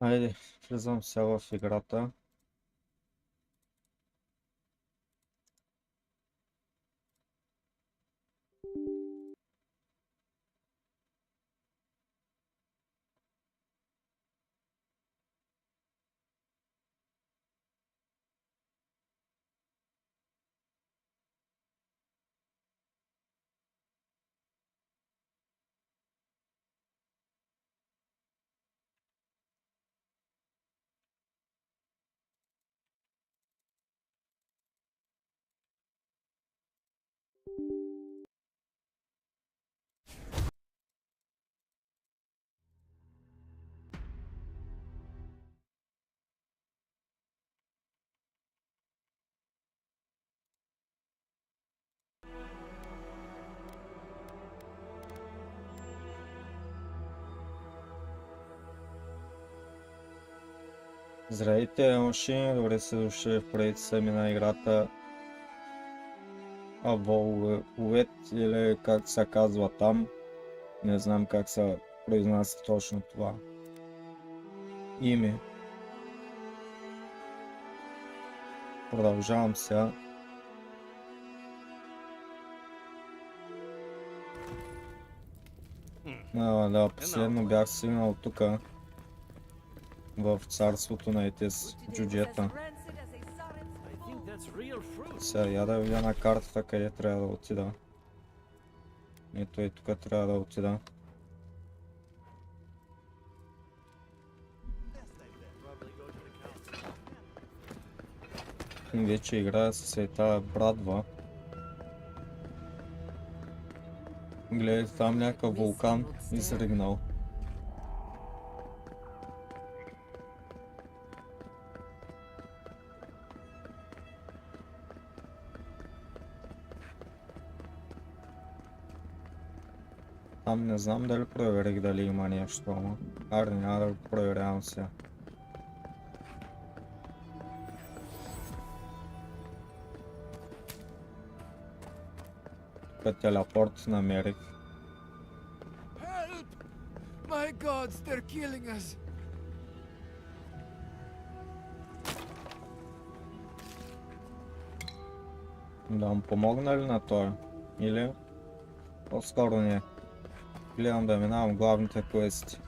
Айде, влизам сега в играта. Здравейте, машини, добре се дошли в поредица сами на играта Avowed или как се казва там. Не знам как се произнася точно това име. Продължавам сега. Да, последно бях стигнал тук в царството на етес джуджета. Сега я да видя на картата къде трябва да отида. Ето и тук трябва да отида. Вече играя с тази брадва. Гледайте, там някакъв вулкан изригнал. Там не знам дали проверих дали има нещо, ама аре няма да го проверявам сега. Тук телепорт намерих. Help! My gods, they're killing us. Да му помогна ли на той? Или по-скоро не. Гледам да минавам главните квести.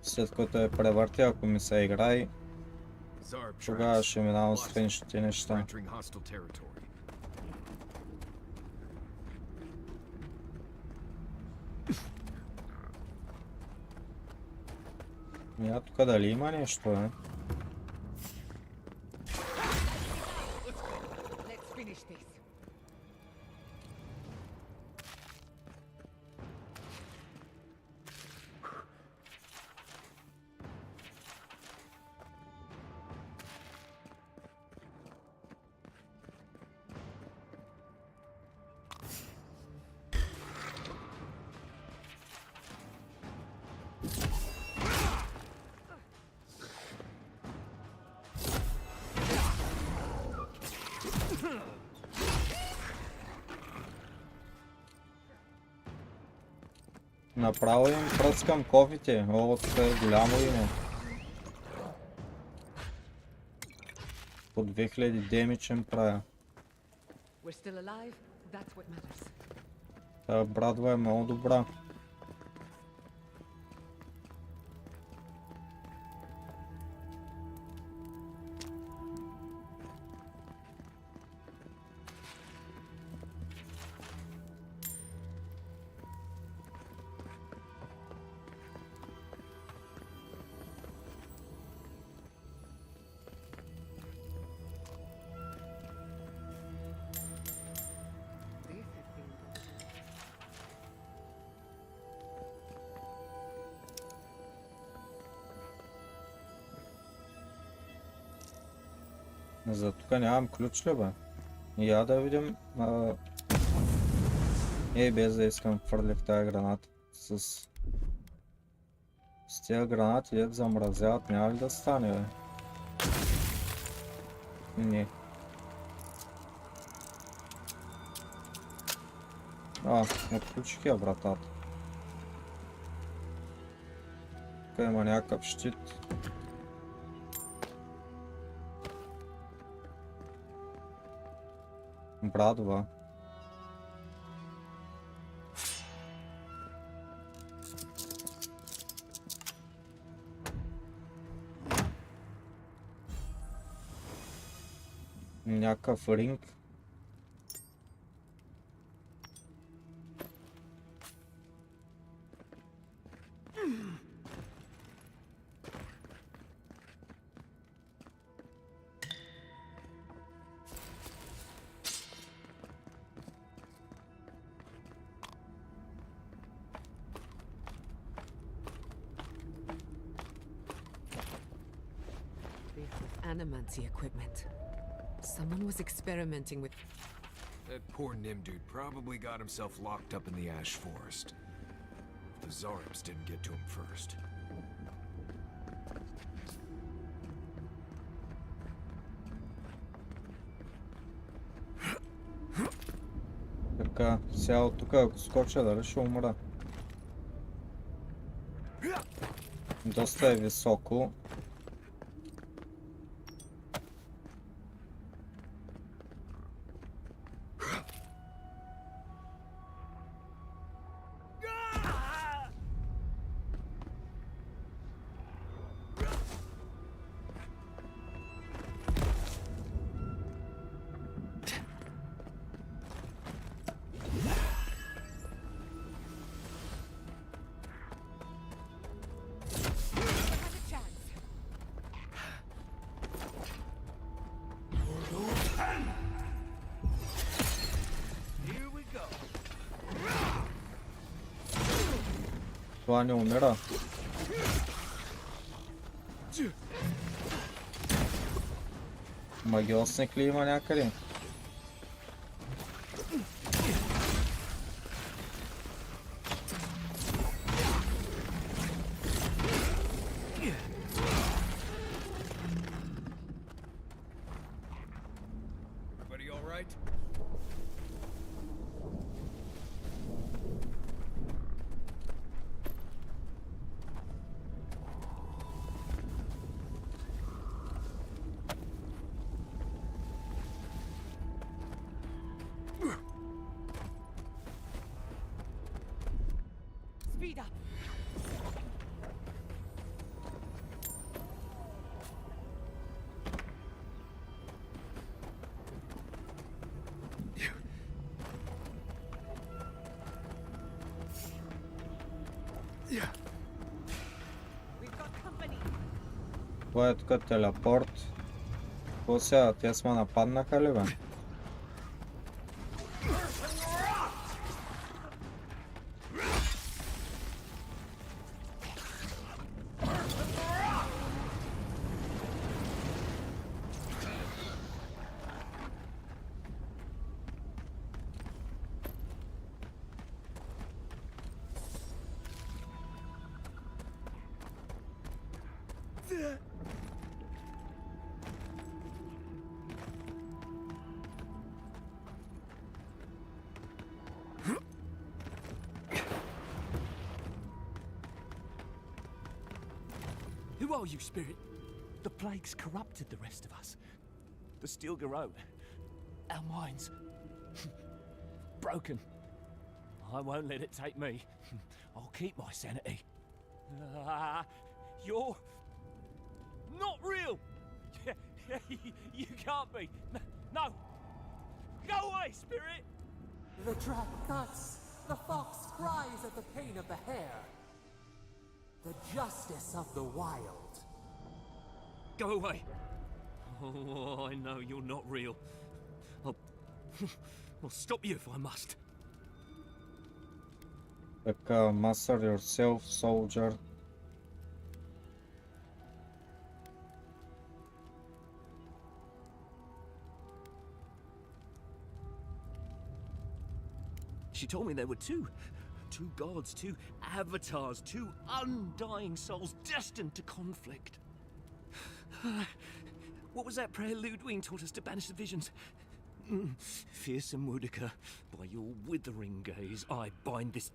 След като я превъртя, ако ми се играе, тогава ще минавам страничните неща. Я тук дали има нещо, е? Направо им пръскам кофите. О, това е голямо име. По 2000 демичен правя. Та брадва е много добра. За тук нямам ключ ли, бе? Я да видим. Без да искам фърлих тази граната. С тези гранати дето замразяват, няма ли да стане, бе? Не. Отключих я вратата. Тук има някакъв щит. Брадва. Някакъв ринг. Animancy equipment. Someone was experimenting with... That poor Nim dude probably got himself locked up in the Ash Forest. The Zarips didn't get to him first. Така, сега от тук ако скоча, дали ще умра. Доста е високо. Това не умира. Магиосник ли има някъде? Everybody all right? Speed up! We've got company. Това е тук телепорт. Какво сега? Те сме нападнаха ли бе? Who are you, Spirit? The plague's corrupted the rest of us. The Steel Garrote. Our minds. Broken. I won't let it take me. I'll keep my sanity. You're... not real! You can't be. No! Go away, Spirit! The trap cuts. The fox cries at the pain of the hare. The justice of the wild. Go away! Oh, I know you're not real. I'll stop you if I must. Така, master yourself, soldier. She told me there were two gods, two avatars, two undying souls destined to conflict. What was that prayer Ludwig taught us to banish the visions? Fearsome Woodica, by your withering gaze, I bind this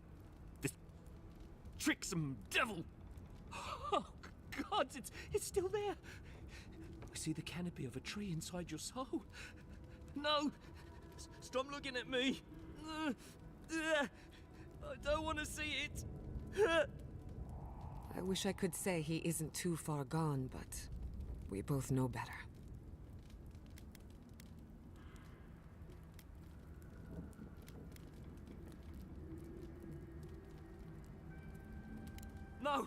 tricksome devil. gods, it's still there. I see the canopy of a tree inside your soul. No! Stop looking at me! I don't want to see it! I wish I could say he isn't too far gone, but we both know better. No!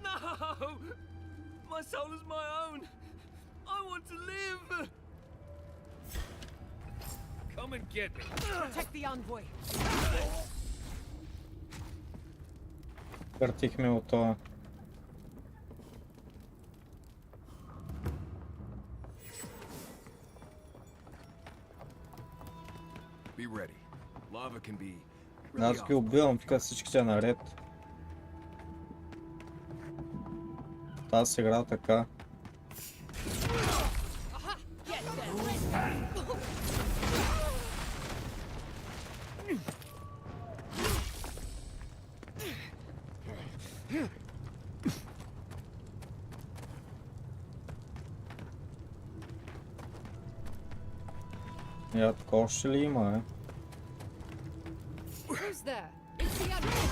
No! My soul is my own! I want to live! Come and get me. Protect the envoy. Въртихме от това. Be ready. Lava can be Аз ги убивам, тук всичките наред. Тази игра така. Я такова още ли има, Who's there? It's the envoy.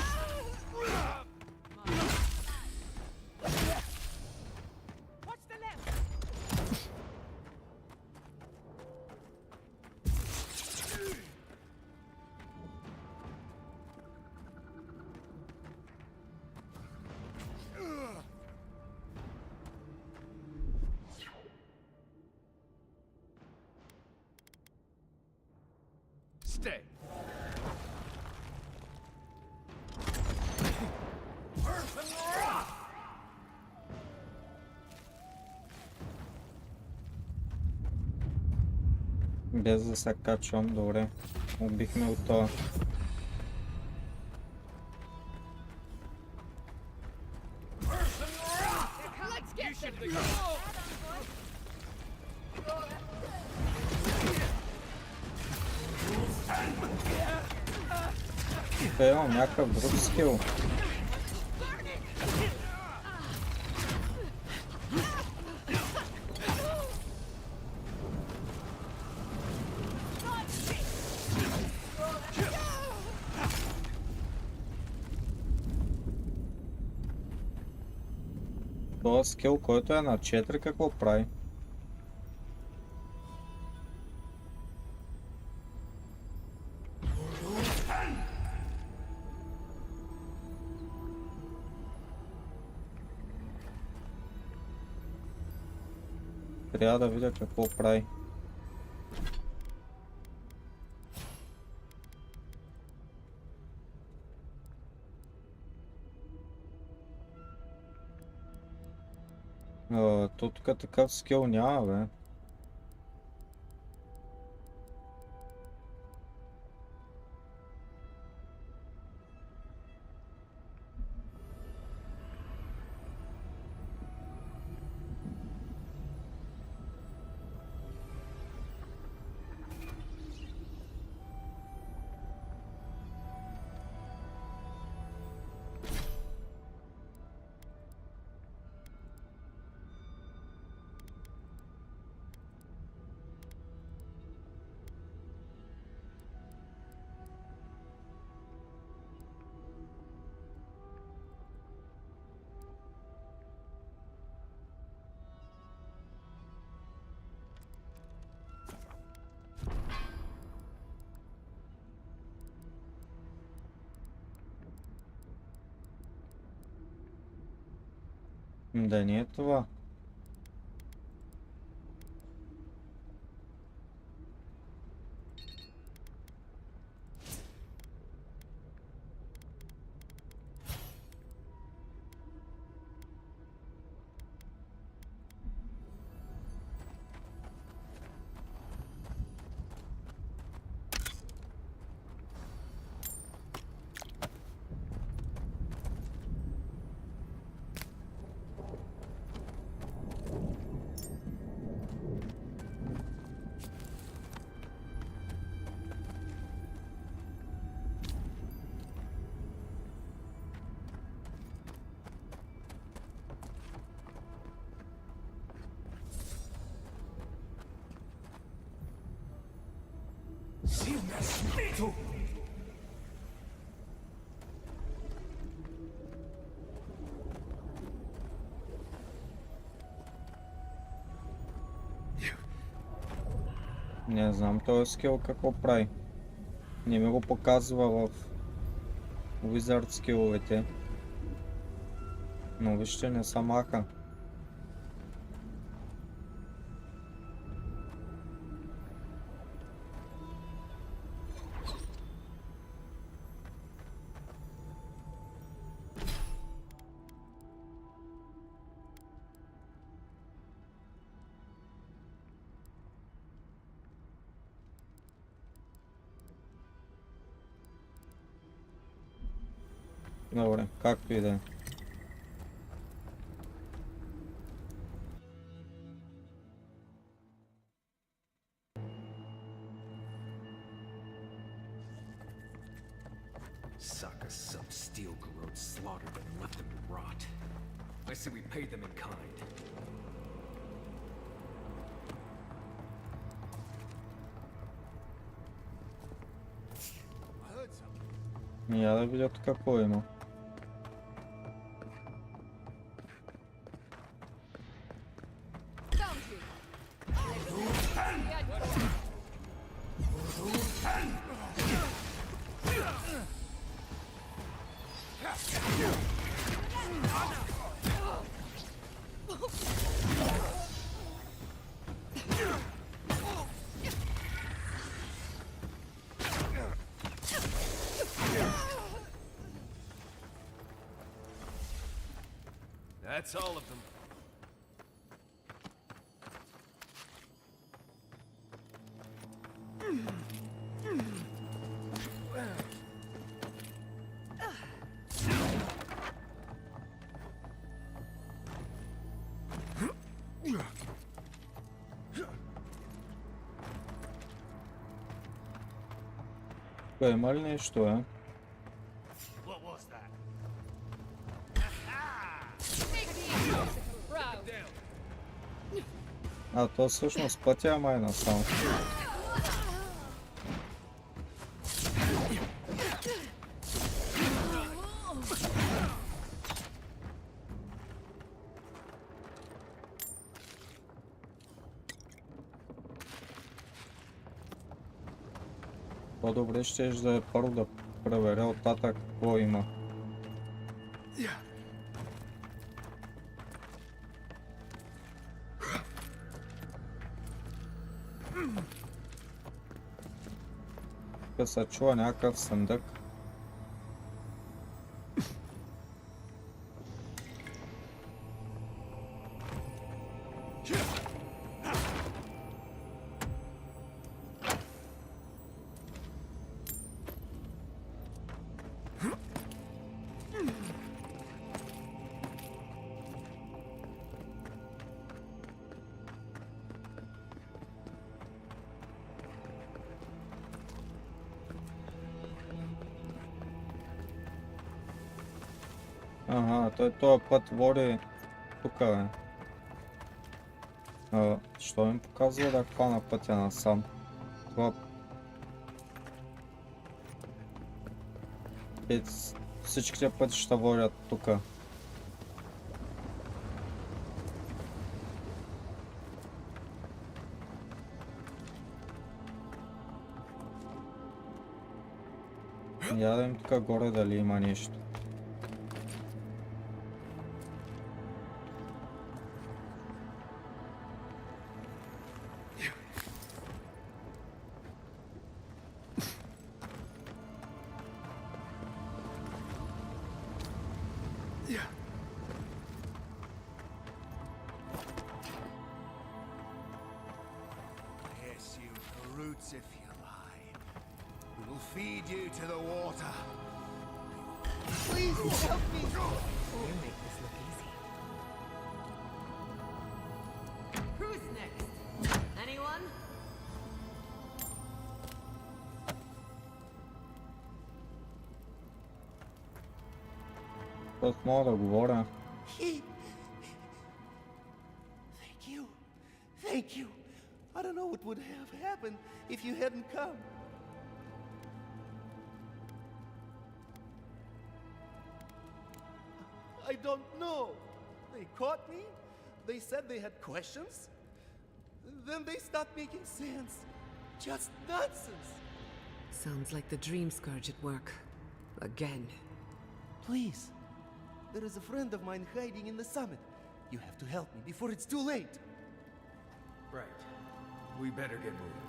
Watch the left. stay. Без да се качвам, добре. Убихме от това. Имам някакъв друг скил. Това скил, който е на 4, какво прави? Трябва да видя какво прави. То тук такъв скил няма, бе. Да не е това. Не знам този скил какво прави. Не ми го показва в Wizard скиловете. Но вижте, не са маха. Добре, както и да е. Suck us some steel garrote slaughtered and left them to rot. I say we pay them in kind. Я да видя тук какво има. That's all of them. Тук има ли нещо, What was that? А, то всъщност пътя май насам. По-добре ще да е първо да проверя оттатък какво има. Тук се чува някакъв съндък. Ага, този път води тук, бе. Що им показва да хвана пътя насам? Това... Всичките пътища водят тук. Я да им тук горе дали има нещо. Yes, you brutes, if you lie. We will feed you to the water. Please help me! You make this look easy. Who's next? Anyone? Просто мога да говоря. Thank you. Thank you. I don't know what would have happened if you hadn't come. I don't know. They caught me. They said they had questions. Then they stopped making sense. Just nonsense. Sounds like the Dream Scourge at work. Again. Please. There is a friend of mine hiding in the summit. You have to help me before it's too late. Right. We better get moving.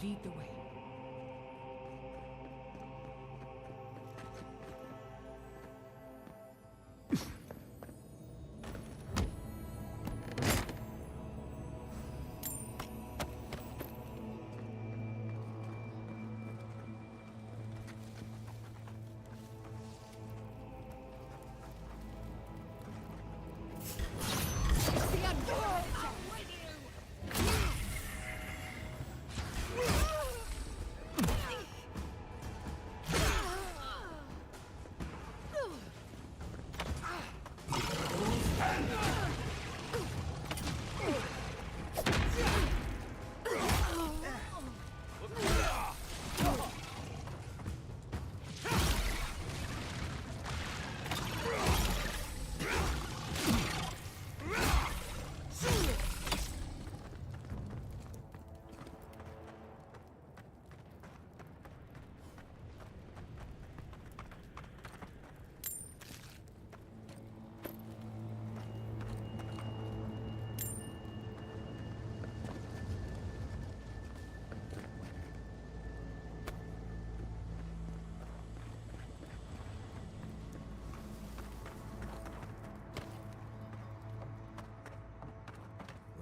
Lead the way.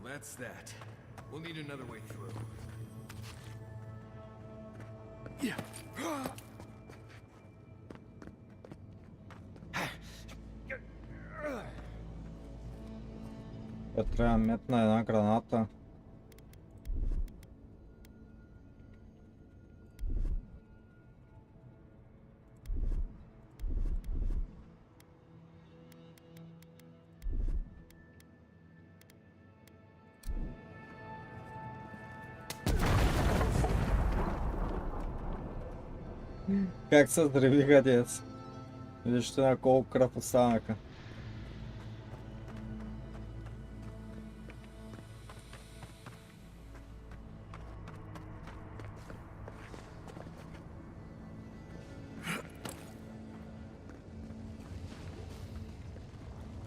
That's that. We'll need another way through. Yeah. Трябва да метна една граната. Как се здравиха, дец? Вижте на колко кръв останаха.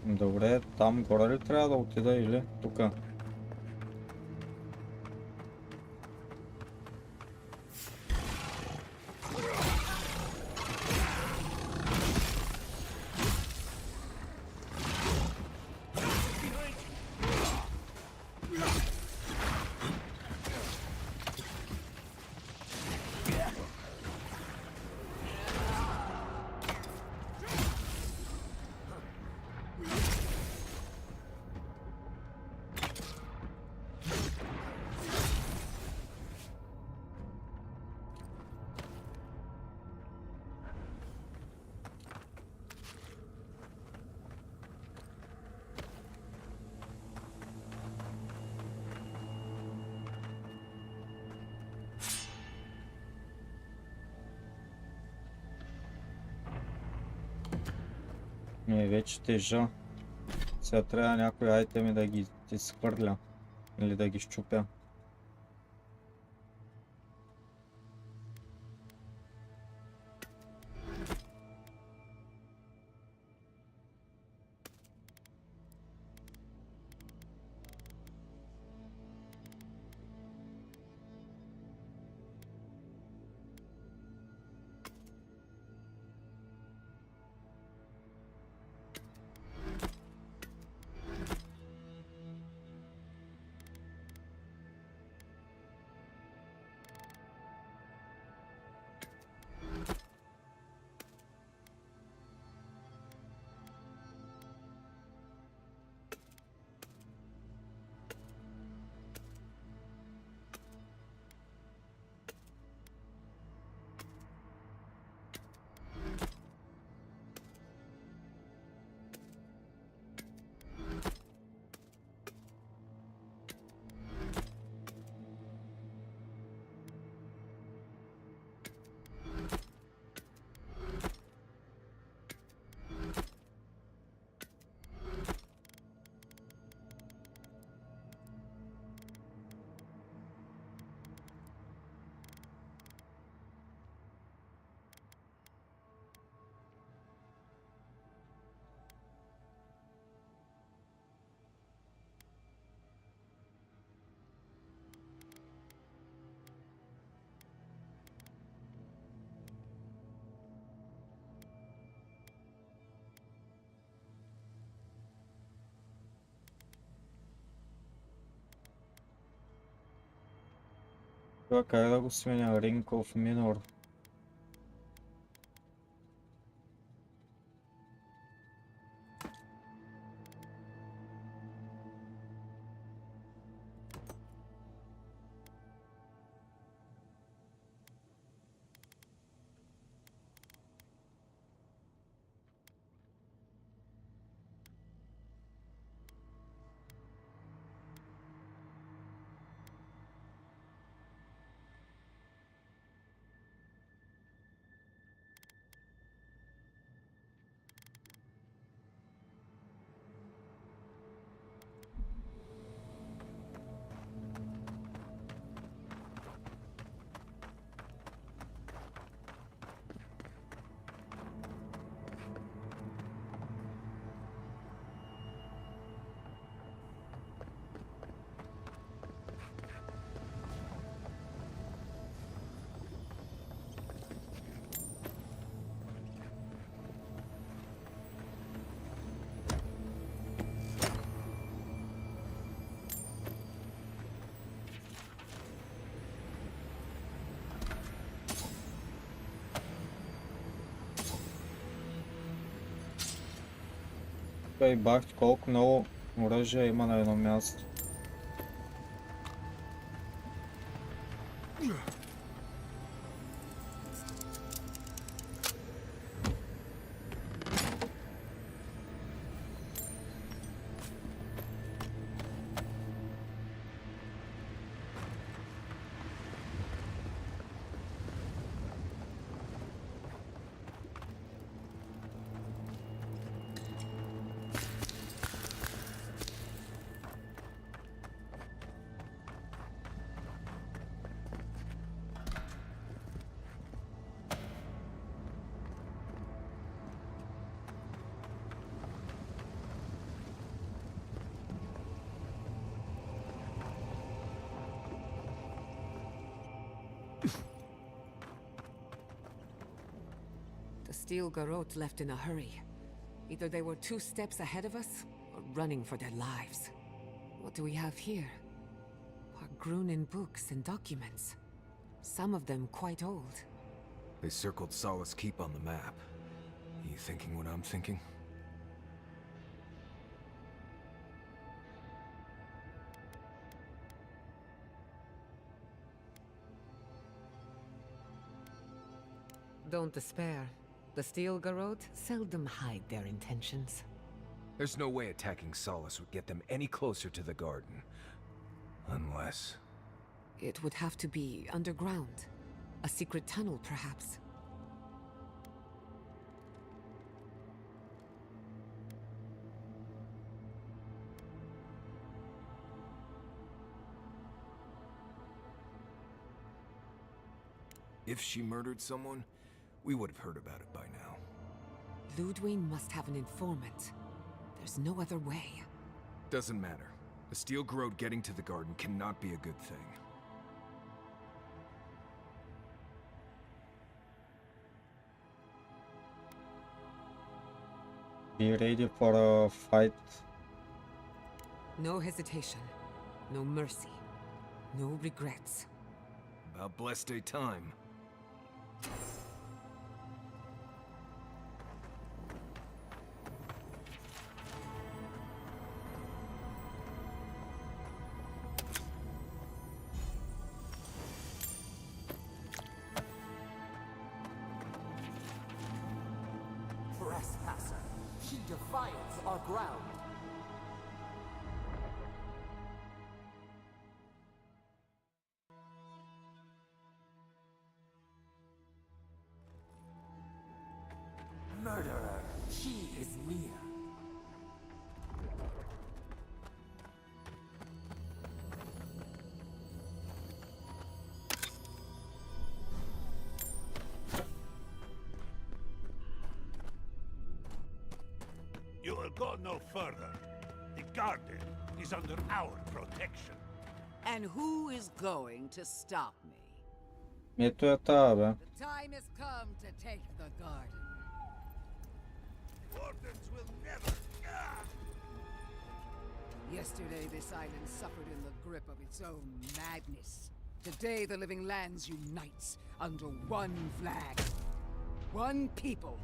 Добре, там горе ли трябва да отида или тука? Вече тежа. Сега трябва някои айтеми да ги изхвърля или да ги щупя. Това къде да го сменя? Ring of Minor. Ей, бах, колко много оръжия има на едно място. The steel garrote left in a hurry. Either they were 2 steps ahead of us, or running for their lives. What do we have here? Grunin books and documents. Some of them quite old. They circled Solace Keep on the map. You thinking what I'm thinking? Don't despair. The steel garrote seldom hide their intentions. There's no way attacking Solace would get them any closer to the garden. Unless... It would have to be underground. A secret tunnel, perhaps. if she murdered someone, we would have heard about it by now. Ludwig must have an informant. There's no other way. Doesn't matter. The steel garrote getting to the garden cannot be a good thing. Be ready for a fight. No hesitation, no mercy, no regrets. About blessed day time. Trespasser, she defiles our ground. Murderer, she is near. You will go no further. The garden is under our protection. And who is going to stop me? Ето е тая, бе. The time has come to take the garden. Wardens will never... Yesterday, this island suffered in the grip of its own madness. Today the living lands unites under one flag. One people.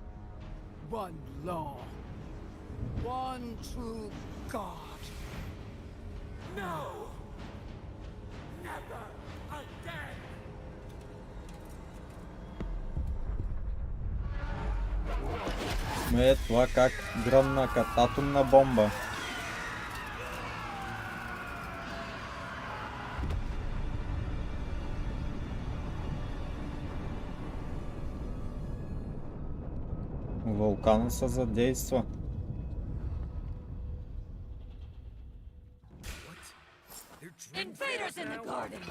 One law. One true God. No! Never again! Това как гръмна като атомна бомба. Вулкана се задейства. Invaders in the garden!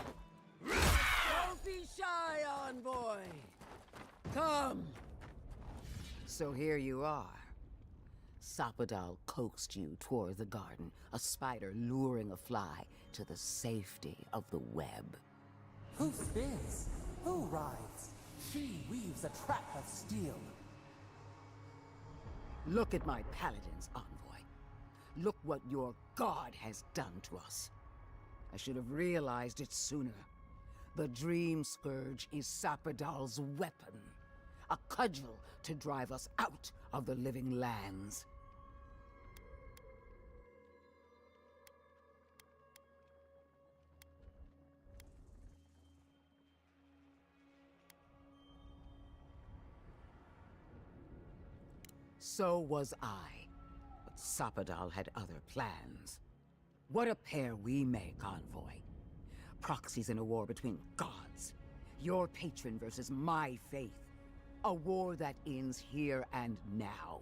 Don't be shy, envoy! Come! So here you are. Sapadal coaxed you toward the garden, a spider luring a fly to the safety of the web. Who spins? Who rides? She weaves a trap of steel. Look at my paladins, envoy. Look what your god has done to us. I should have realized it sooner. The Dream Scourge is Sapadal's weapon. A cudgel to drive us out of the living lands. So was I. But Sapadal had other plans. What a pair we make, envoy. Proxies in a war between gods. Your patron versus my faith. A war that ends here and now.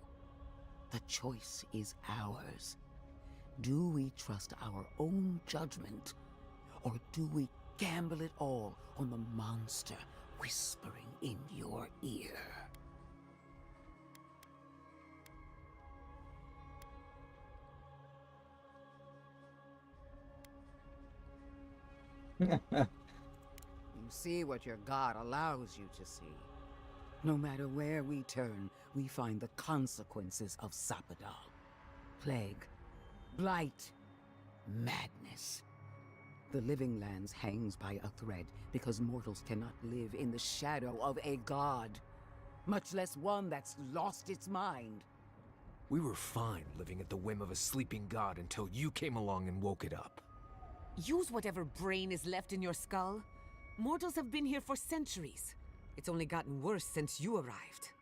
The choice is ours. Do we trust our own judgment? Or do we gamble it all on the monster whispering in your ear? You see what your god allows you to see. No matter where we turn, we find the consequences of Sapadal. Plague, blight, madness. The living lands hangs by a thread because mortals cannot live in the shadow of a god, much less one that's lost its mind. We were fine living at the whim of a sleeping god until you came along and woke it up. Use whatever brain is left in your skull. Mortals have been here for centuries. It's only gotten worse since you arrived.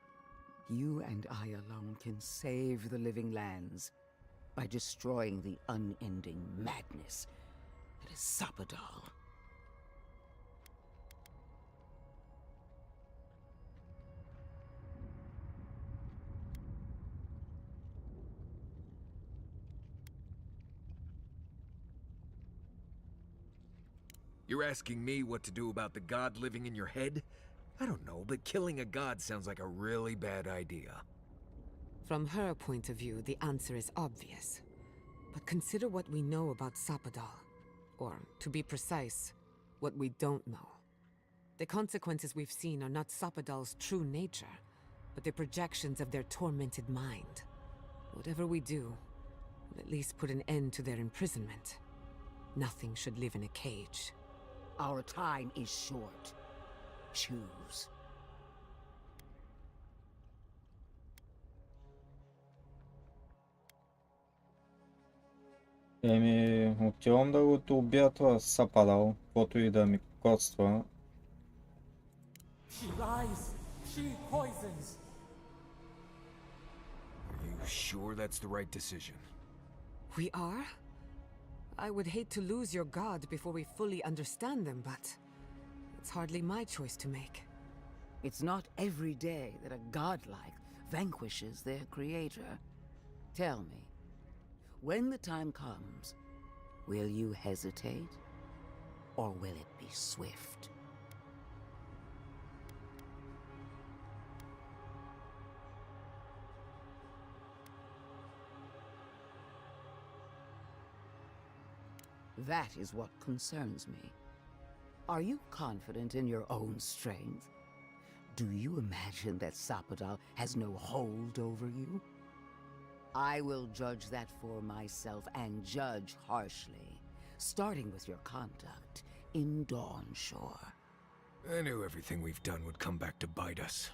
You and I alone can save the living lands by destroying the unending madness that is Sapadal. You're asking me what to do about the god living in your head? I don't know, but killing a god sounds like a really bad idea. From her point of view, the answer is obvious. But consider what we know about Sapadal. Or, to be precise, what we don't know. The consequences we've seen are not Sapadal's true nature, but the projections of their tormented mind. Whatever we do, will at least put an end to their imprisonment. Nothing should live in a cage. Our time is short. Choose. Отивам да го убия това Сападал, каквото и да ми коства. She lies. She poisons. Are you sure that's the right decision? We are? I would hate to lose your god before we fully understand them, but it's hardly my choice to make. It's not every day that a godlike vanquishes their creator. Tell me, when the time comes, will you hesitate, or will it be swift? That is what concerns me. Are you confident in your own strength? Do you imagine that Sapadal has no hold over you? I will judge that for myself, and judge harshly, starting with your conduct in Dawnshore. I knew everything we've done would come back to bite us.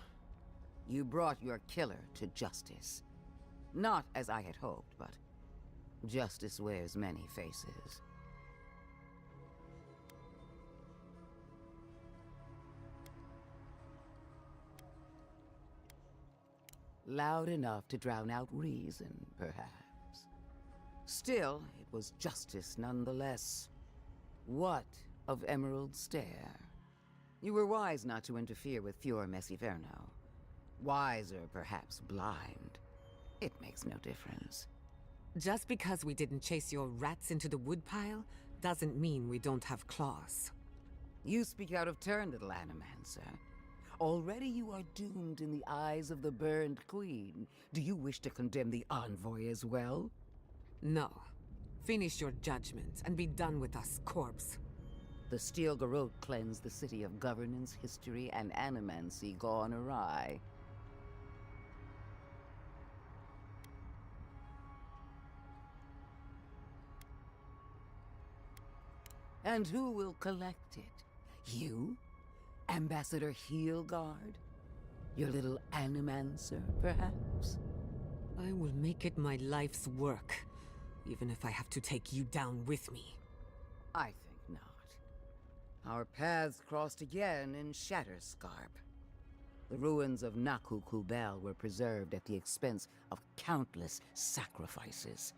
You brought your killer to justice. Not as I had hoped, but justice wears many faces. Loud enough to drown out reason, perhaps. Still, it was justice nonetheless. What of Emerald Stair? You were wise not to interfere with Fior Messiverno. Wiser, perhaps blind. It makes no difference. Just because we didn't chase your rats into the woodpile, doesn't mean we don't have claws. You speak out of turn, little Animancer. Already you are doomed in the eyes of the burned queen. Do you wish to condemn the envoy as well? No. Finish your judgment and be done with us, corpse. The Steel Garrote cleansed the city of governance, history, and animancy gone awry. And who will collect it? You? Ambassador Heelguard? Your little Animancer, perhaps? I will make it my life's work, even if I have to take you down with me. I think not. Our paths crossed again in Shatterscarp. The ruins of Naku Kubel were preserved at the expense of countless sacrifices.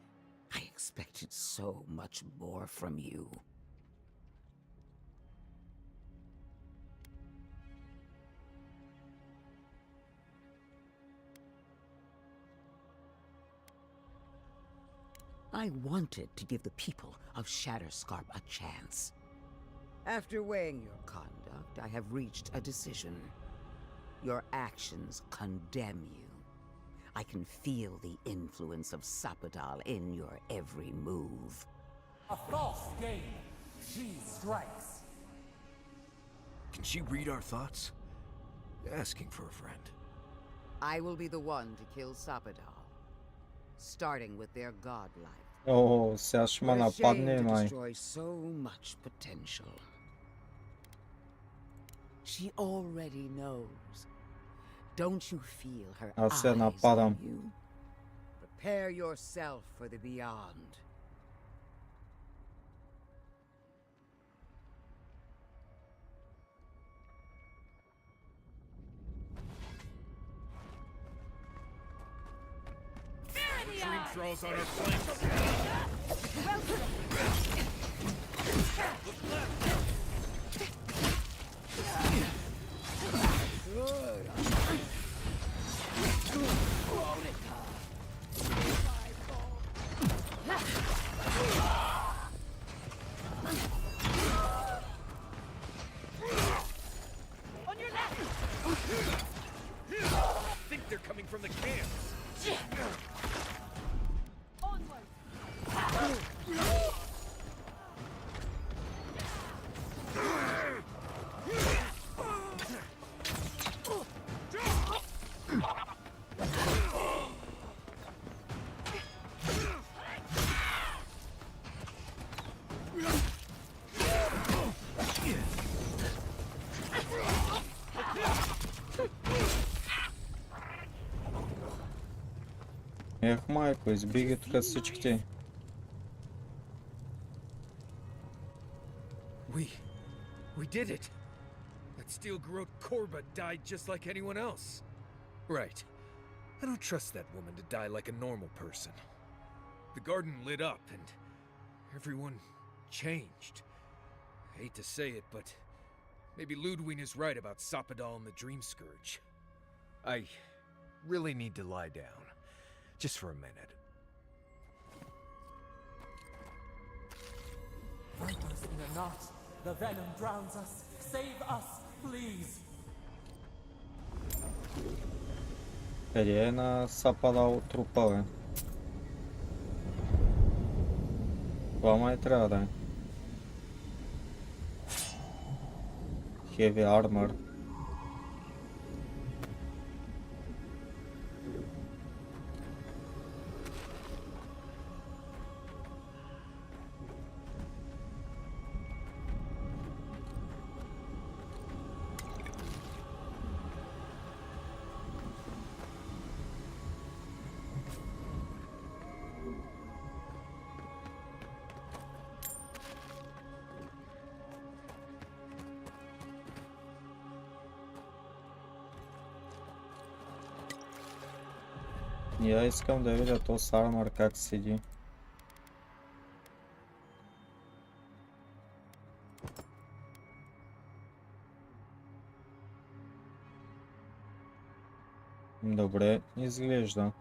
I expected so much more from you. I wanted to give the people of Shatterscarp a chance. After weighing your conduct, I have reached a decision. Your actions condemn you. I can feel the influence of Sapadal in your every move. A false game. She strikes. Can she read our thoughts? Asking for a friend. I will be the one to kill Sapadal, starting with their godlike. О, сега ще ме What a нападне, shame to май. destroy so much potential. She already knows. Don't you feel her Аз се eyes нападам. on you? Prepare yourself for the beyond. Dream thralls on our flanks. I think they're coming from the camps. Ех, майко, избий ги тук всичките. We did it! That steel garrote Korba died just like anyone else. Right. I don't trust that woman to die like a normal person. The garden lit up and everyone changed. I hate to say it, but maybe Ludwig is right about Sapadal and the Dream Scourge. I really need to lie down. Just for a minute. Vipers in a knot. The venom drowns us. Save us, please. Къде е на Сападал трупа, бе? Това май трябва да е. Heavy armor. Я искам да видя то Сармар как седи. Добре изглежда.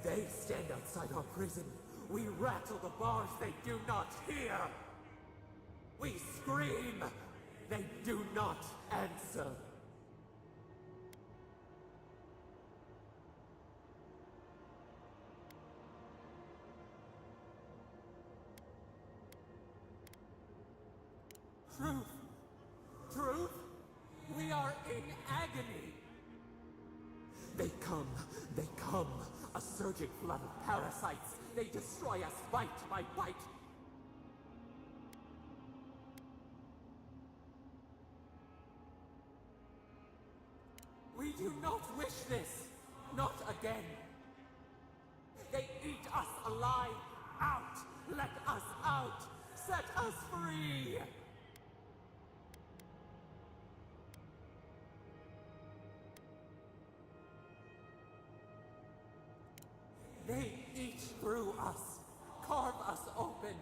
They stand outside our prison. We rattle the bars, they do not hear. We scream, they do not answer. Truth, truth, we are in agony. They come, a surging flood of parasites. They destroy us bite by bite. We do not wish this, not again. They eat us alive. Out, let us out, set us free. They eat through us, carve us open,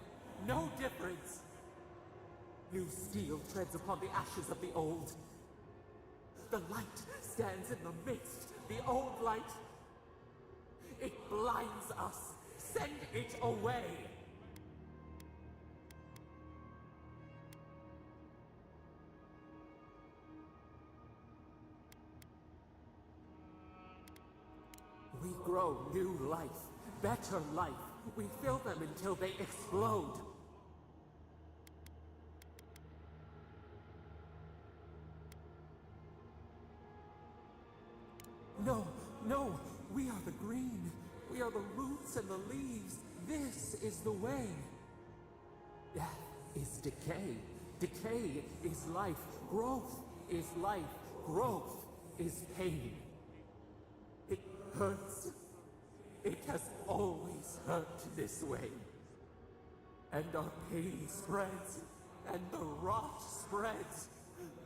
no difference. New steel treads upon the ashes of the old. The light stands in the midst, the old light. It blinds us, send it away. We grow new life, better life. We fill them until they explode. No, no, we are the green. We are the roots and the leaves. This is the way. Death is decay. Decay is life. Growth is life. Growth is pain. It hurts. It has always hurt this way. And our pain spreads, and the rot spreads.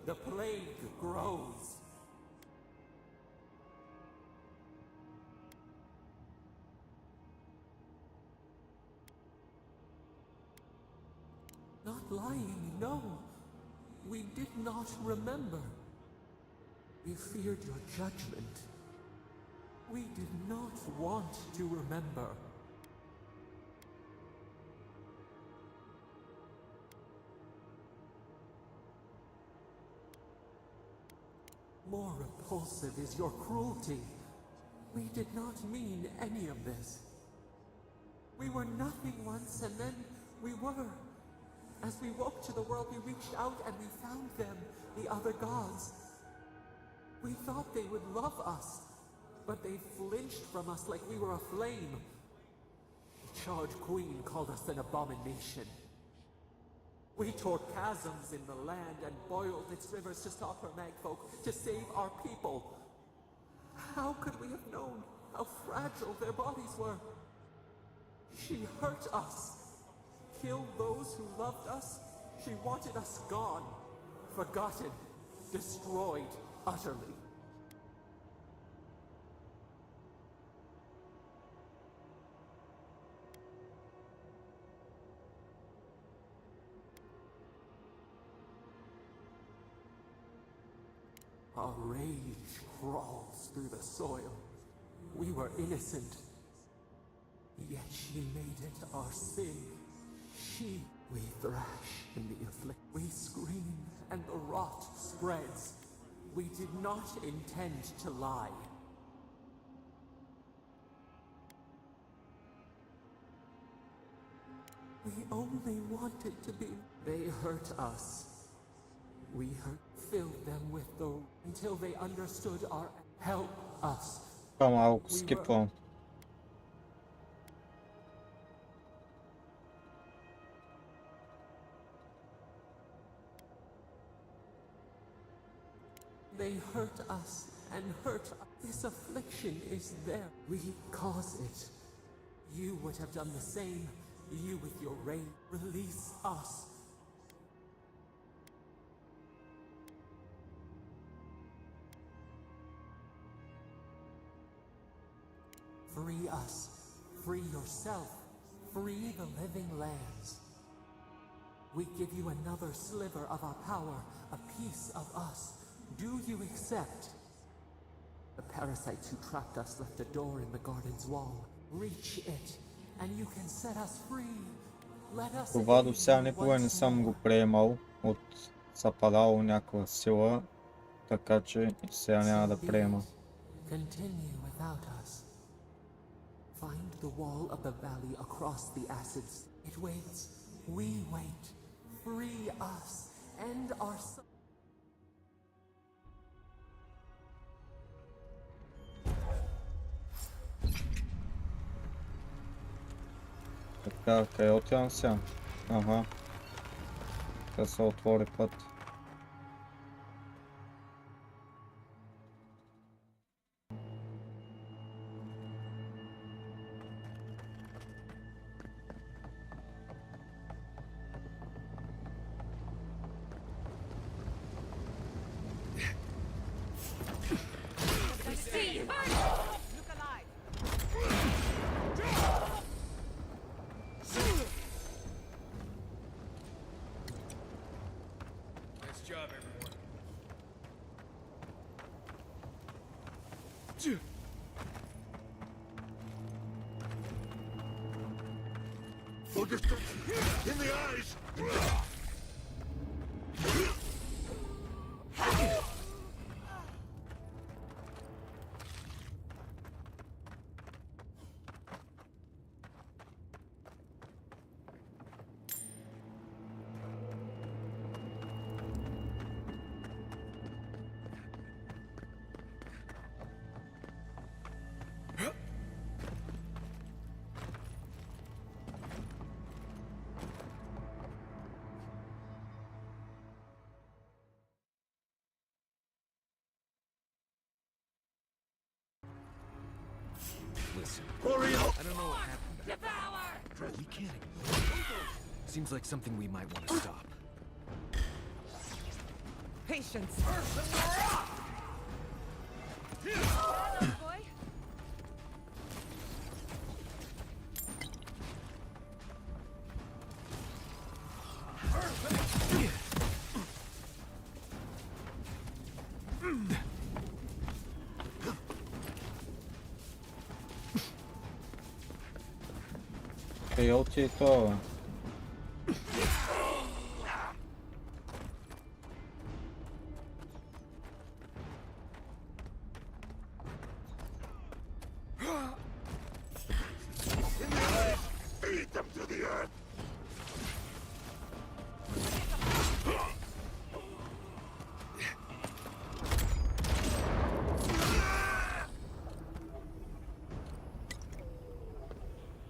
The plague grows. Not lying, no. We did not remember. We feared your judgment. We did not want to remember. More repulsive is your cruelty. We did not mean any of this. We were nothing once, and then we were. As we woke to the world, we reached out and we found them, the other gods. We thought they would love us, but they flinched from us like we were a flame. The charged queen called us an abomination. We tore chasms in the land and boiled its rivers to stop her magfolk, to save our people. How could we have known how fragile their bodies were? She hurt us. Killed those who loved us. She wanted us gone, forgotten, destroyed utterly. Our rage crawls through the soil. We were innocent, yet she made it our sin. We thrash in the afflict. We scream, and the rot spreads. We did not intend to lie. We only wanted to be. They hurt us. We filled them with the until they understood our. Help us. Малко скипвам. They hurt us and hurt us. This affliction is there. We cause it. You would have done the same. You with your rage. Release us. Free us. Free yourself. Free the living lands. We give you another sliver of our power, a piece of us. Do you accept? The parasites who trapped us left a door in the garden's wall. Reach it, and you can set us free. Let us Това до aid сега you никога не once съм го more. приемал от западало някаква сила, така че и сега няма да So be приема. it. Continue without us. Find the wall of the valley across the acids. It waits. We wait. Free us. End our Така, къде отивам сега? Ага. Да се отвори път. Nice job, everyone. In the eyes! Listen, Hurry up! I don't know what happened back there. We can't ignore it. Seems like something we might want to stop. Patience. Къде отиде това, бе? Beat them to the earth!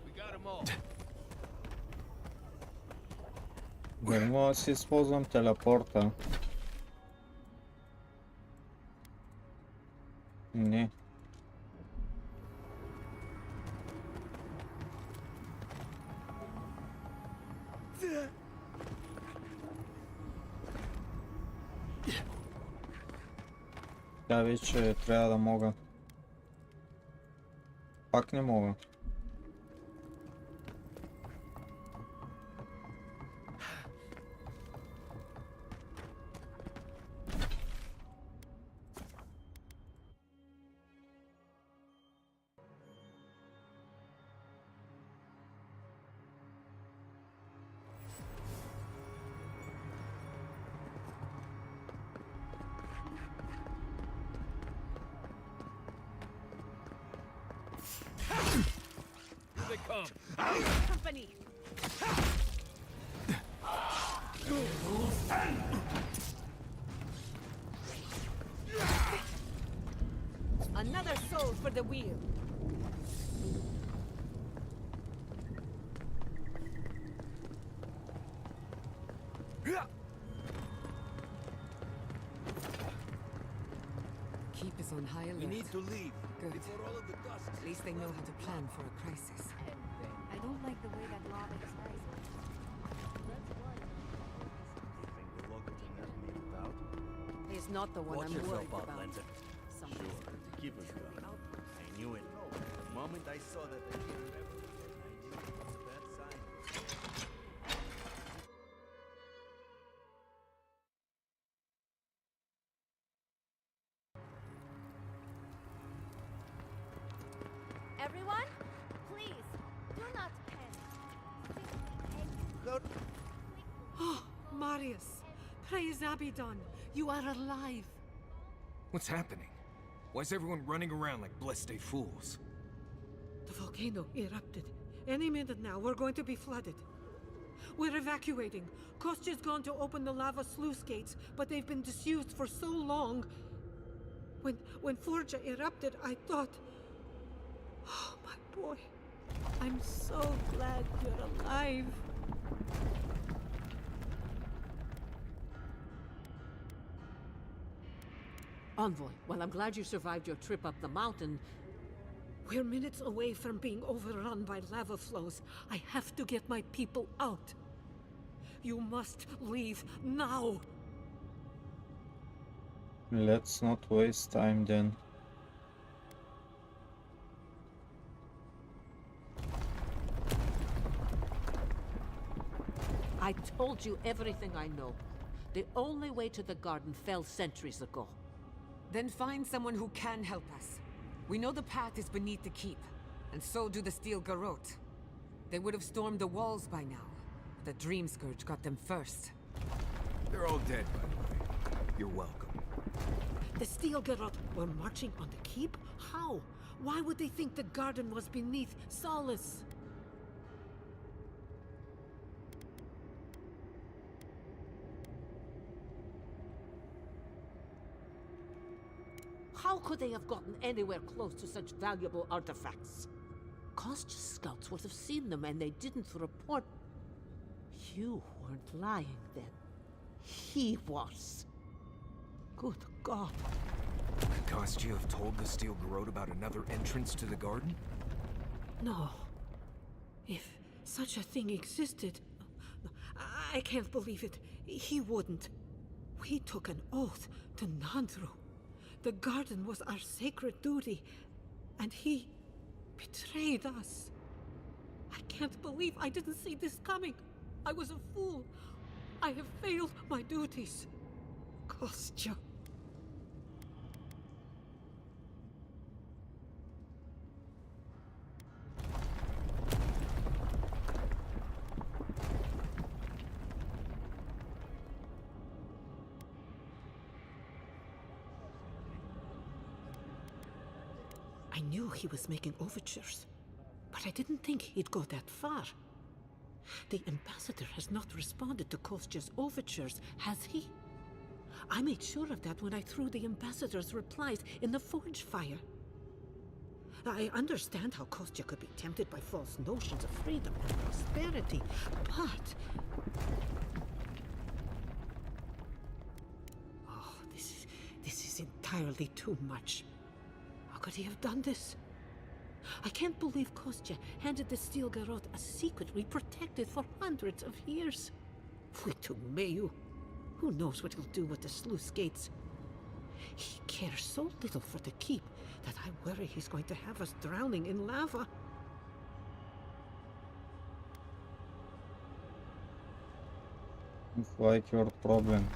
We got them all. Дали мога да си използвам телепорта? Не. Тя вече трябва да мога. Пак не мога. Here they come. Company. Another soul for the wheel. Keep us on high alert. We need to leave. Good. Before all of the dust. At least they know how to plan for a crisis. I don't like the way that lava is rising. He's not the one Watch I'm yourself worried out, about. Lenza. Something's Sure, keep us going. I knew it. The moment I saw that the hero I knew it was a bad sign. Everyone, please, do not panic. Simply Oh, Marius, praise Abaddon, you are alive. What's happening? Why is everyone running around like blessed fools? The volcano erupted. Any minute now, we're going to be flooded. We're evacuating. Kostya's gone to open the lava sluice gates, but they've been disused for so long. When Forja erupted, I thought, oh, my boy, I'm so glad you're alive. Envoy, well, I'm glad you survived your trip up the mountain. We're minutes away from being overrun by lava flows. I have to get my people out. You must leave now. Let's not waste time then. I told you everything I know. The only way to the garden fell centuries ago. Then find someone who can help us. We know the path is beneath the keep, and so do the steel garrote. They would have stormed the walls by now. The Dream Scourge got them first. They're all dead, by the way. You're welcome. The steel garrote were marching on the keep? How? Why would they think the garden was beneath Solace? How could they have gotten anywhere close to such valuable artifacts? Kostya's scouts would have seen them and they didn't report. You weren't lying then. He was. Good God. Could Kostya have told the Steel Garrote about another entrance to the garden? No. If such a thing existed, I can't believe it. He wouldn't. We took an oath to Nandru. The garden was our sacred duty, and he betrayed us. I can't believe I didn't see this coming. I was a fool. I have failed my duties. Kostya. I knew he was making overtures, but I didn't think he'd go that far. The ambassador has not responded to Kostya's overtures, has he? I made sure of that when I threw the ambassador's replies in the forge fire. I understand how Kostya could be tempted by false notions of freedom and prosperity, but... Oh, this is entirely too much. How could he have done this? I can't believe Kostya handed the Steel Garrote a secret we protected for hundreds of years. Mayu. Who knows what he'll do with the sluice gates? He cares so little for the keep that I worry he's going to have us drowning in lava. It's like your problem.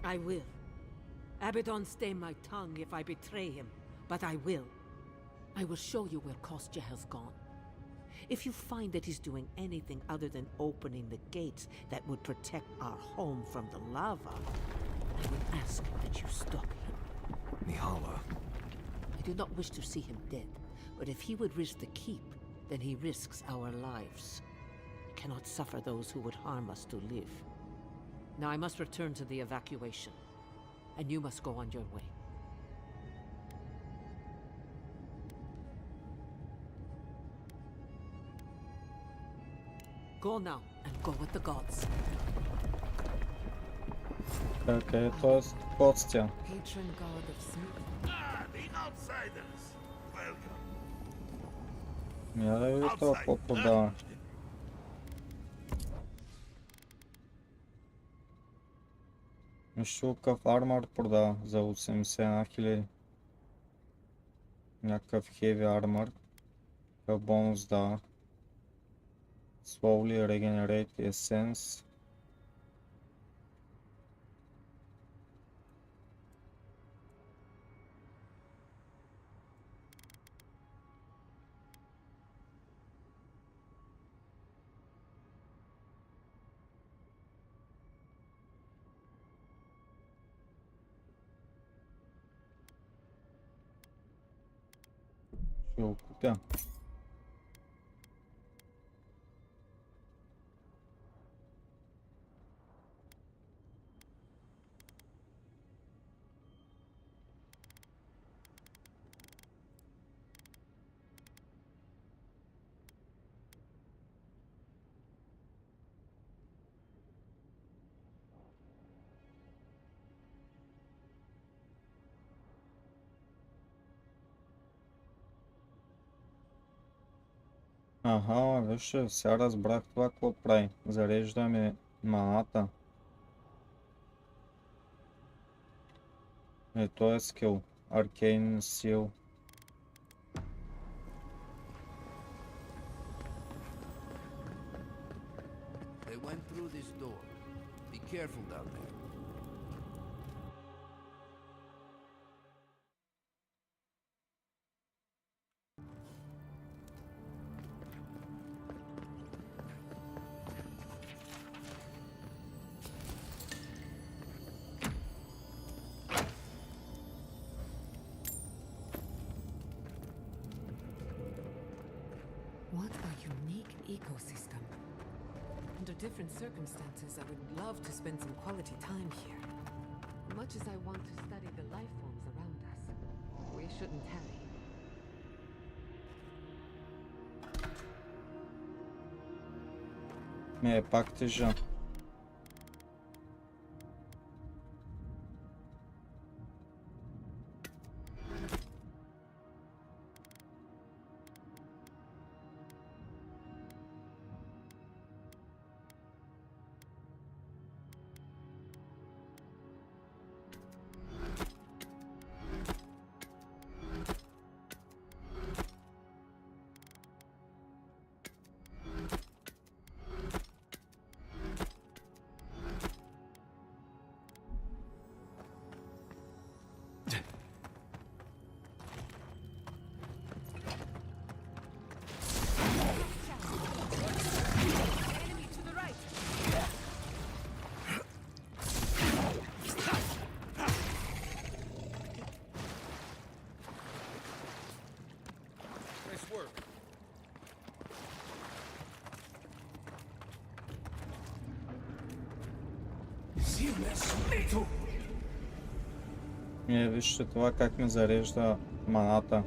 I will. Abaddon stay my tongue if I betray him, but I will. I will show you where Kostya has gone. If you find that he's doing anything other than opening the gates that would protect our home from the lava, I would ask that you stop him. Nihala. I do not wish to see him dead, but if he would risk the keep, then he risks our lives. I cannot suffer those who would harm us to live. Now I must return to the evacuation, and you must go on your way. Go now, and go with the gods. Okay, to jest Kostia. Patron god of smooth. Ah, the outsiders. Welcome. Я и то попуда. Шукав армор продал за 81 000. Някакъв heavy armor. Какъв бонус дава. Slowly regenerate essence. Ще го купя. Ага, виж, сега разбрах това какво прави. Зареждаме маната. То е скил. Arcane Seal. They went through this door. Be careful down there. What a unique ecosystem. Under different circumstances, I would love to spend some quality time here. Much as I want to study the life forms around us, we shouldn't tarry. Пак тежа. Nice work. Вижте това как ми зарежда маната.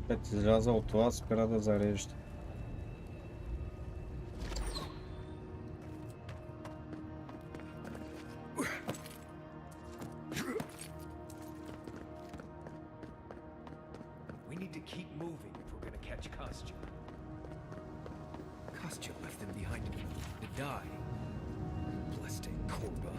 Като изляза от това, спира да зарежда. We need to keep moving if we're gonna catch Kostya. Kostya left them behind to die. Blessed Korba.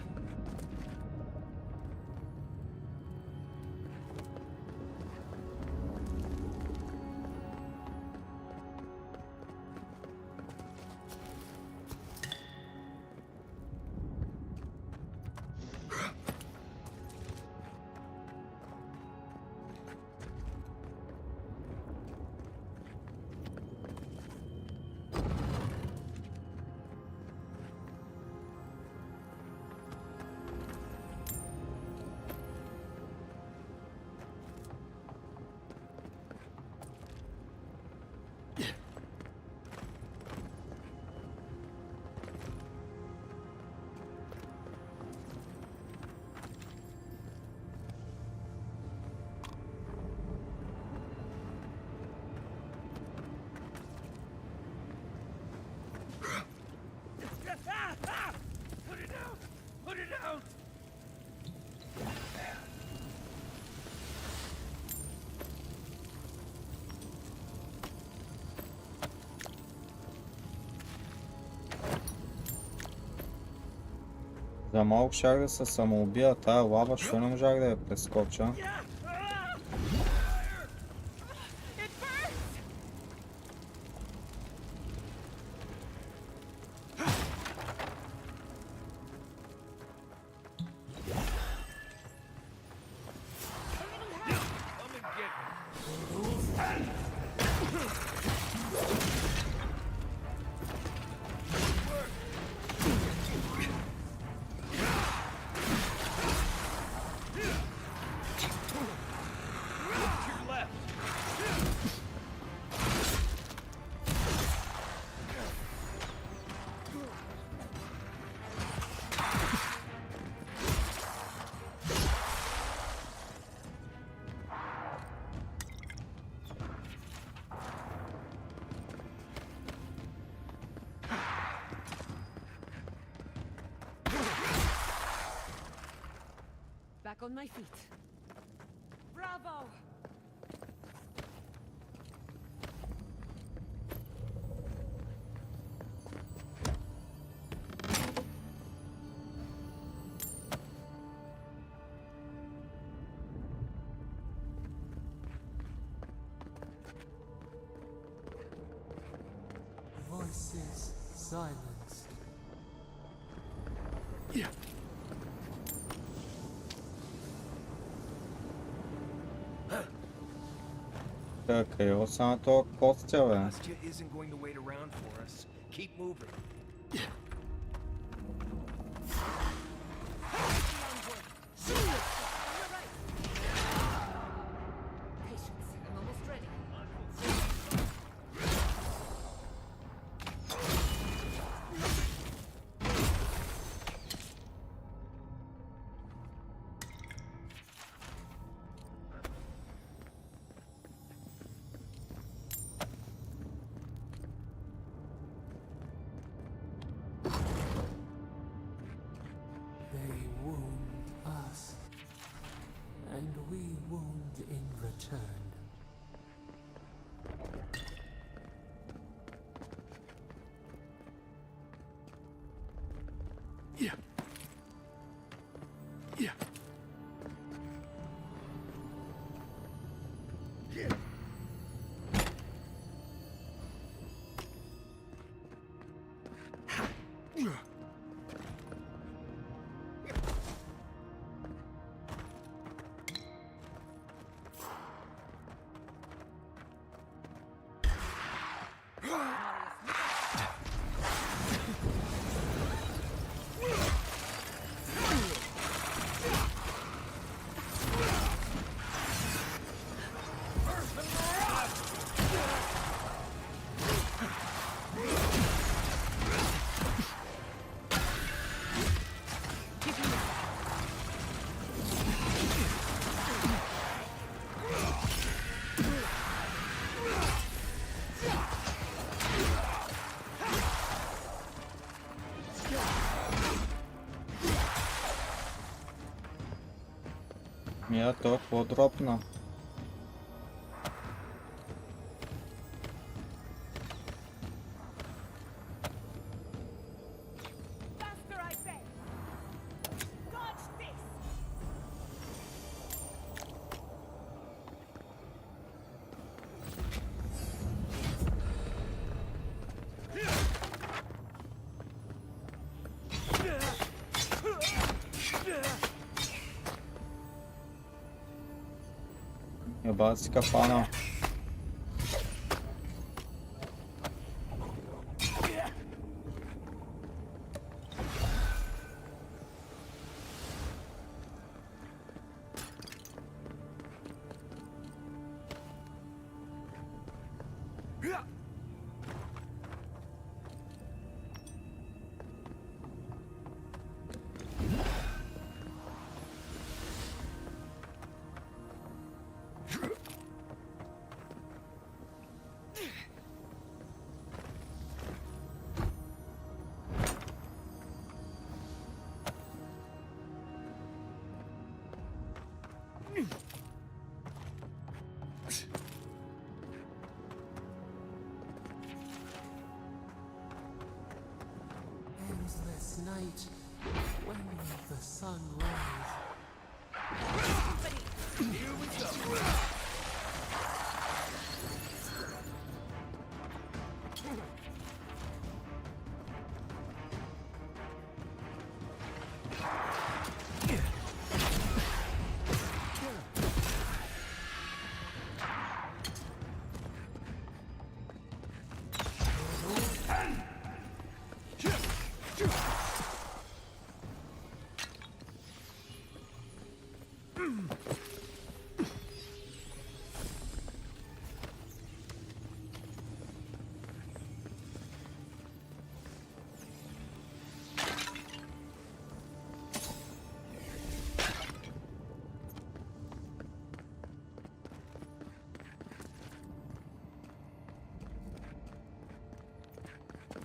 Put it down! Put it down! За малко щях да се самоубия, тая лава, що не можах да я прескоча. Back on my feet. Bravo! Voices silenced. Чакай, остана това костя, бе. Huskata isn't going to wait around for us. Keep moving. Patience, I'm almost ready. They wound us, and we wound in return. Мия, то какво дропна? Faster, I say! Dodge this! Еба си капана. noiseless night, when will the sun rise? Here we go.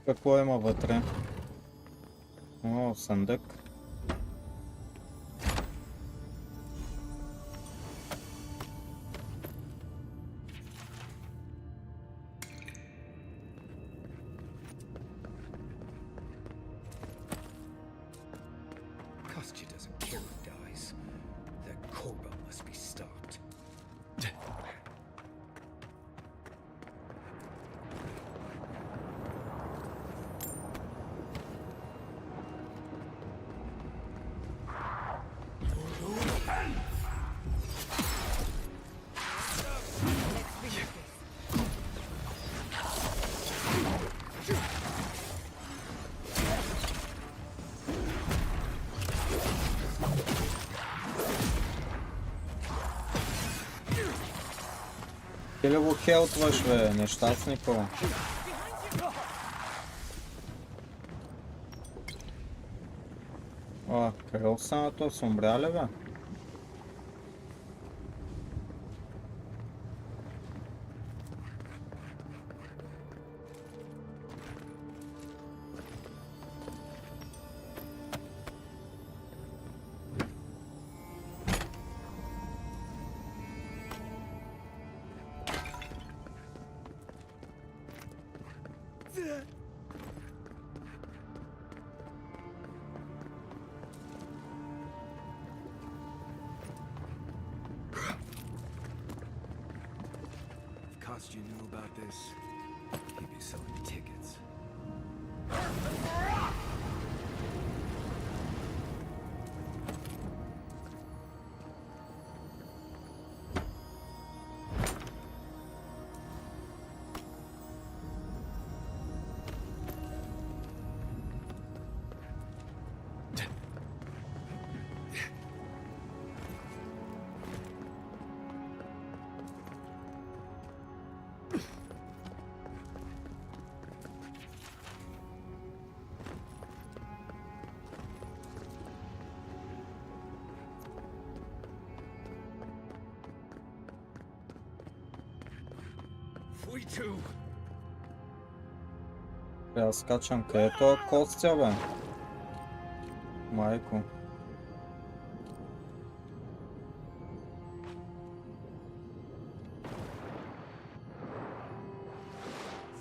Какво има вътре? О, съндък. Kostya doesn't care who dies. That Korba must be stopped. Ти ли го хелтваш, бе, нещастнико? О, кръв са на то, са умряли, бе? If Kostya knew about this, he'd be selling tickets. Аз скачам, къде е този Костя, бе? Майко.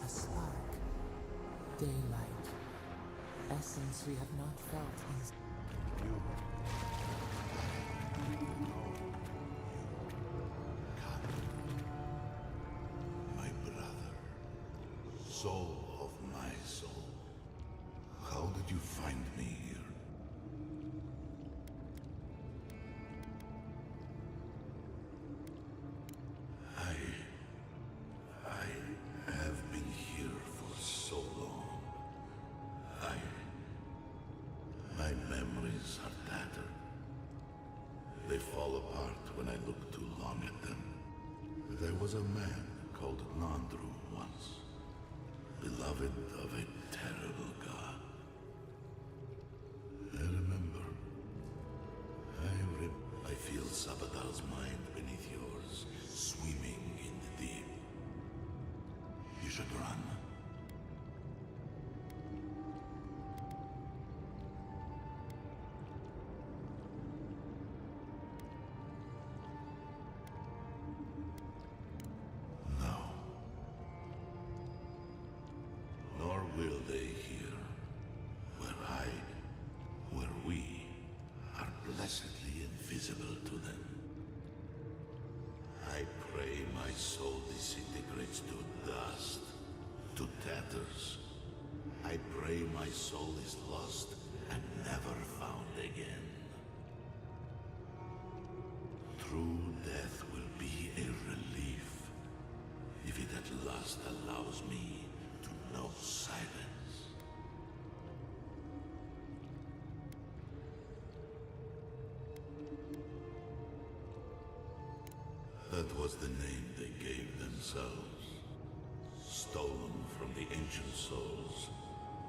A spark, daylight, essence we have not felt in My brother, soul of my soul, how did you find me here? I have been here for so long. My memories are tattered. They fall apart when I look too long at them. There was a man called Nandru once, beloved of a terrible god. I remember. I feel Sabadal's mind beneath yours, swimming in the deep. You should run. No. Nor will they here, where I soul is lost and never found again. True death will be a relief if it at last allows me to know silence. That was the name they gave themselves, stolen from the ancient souls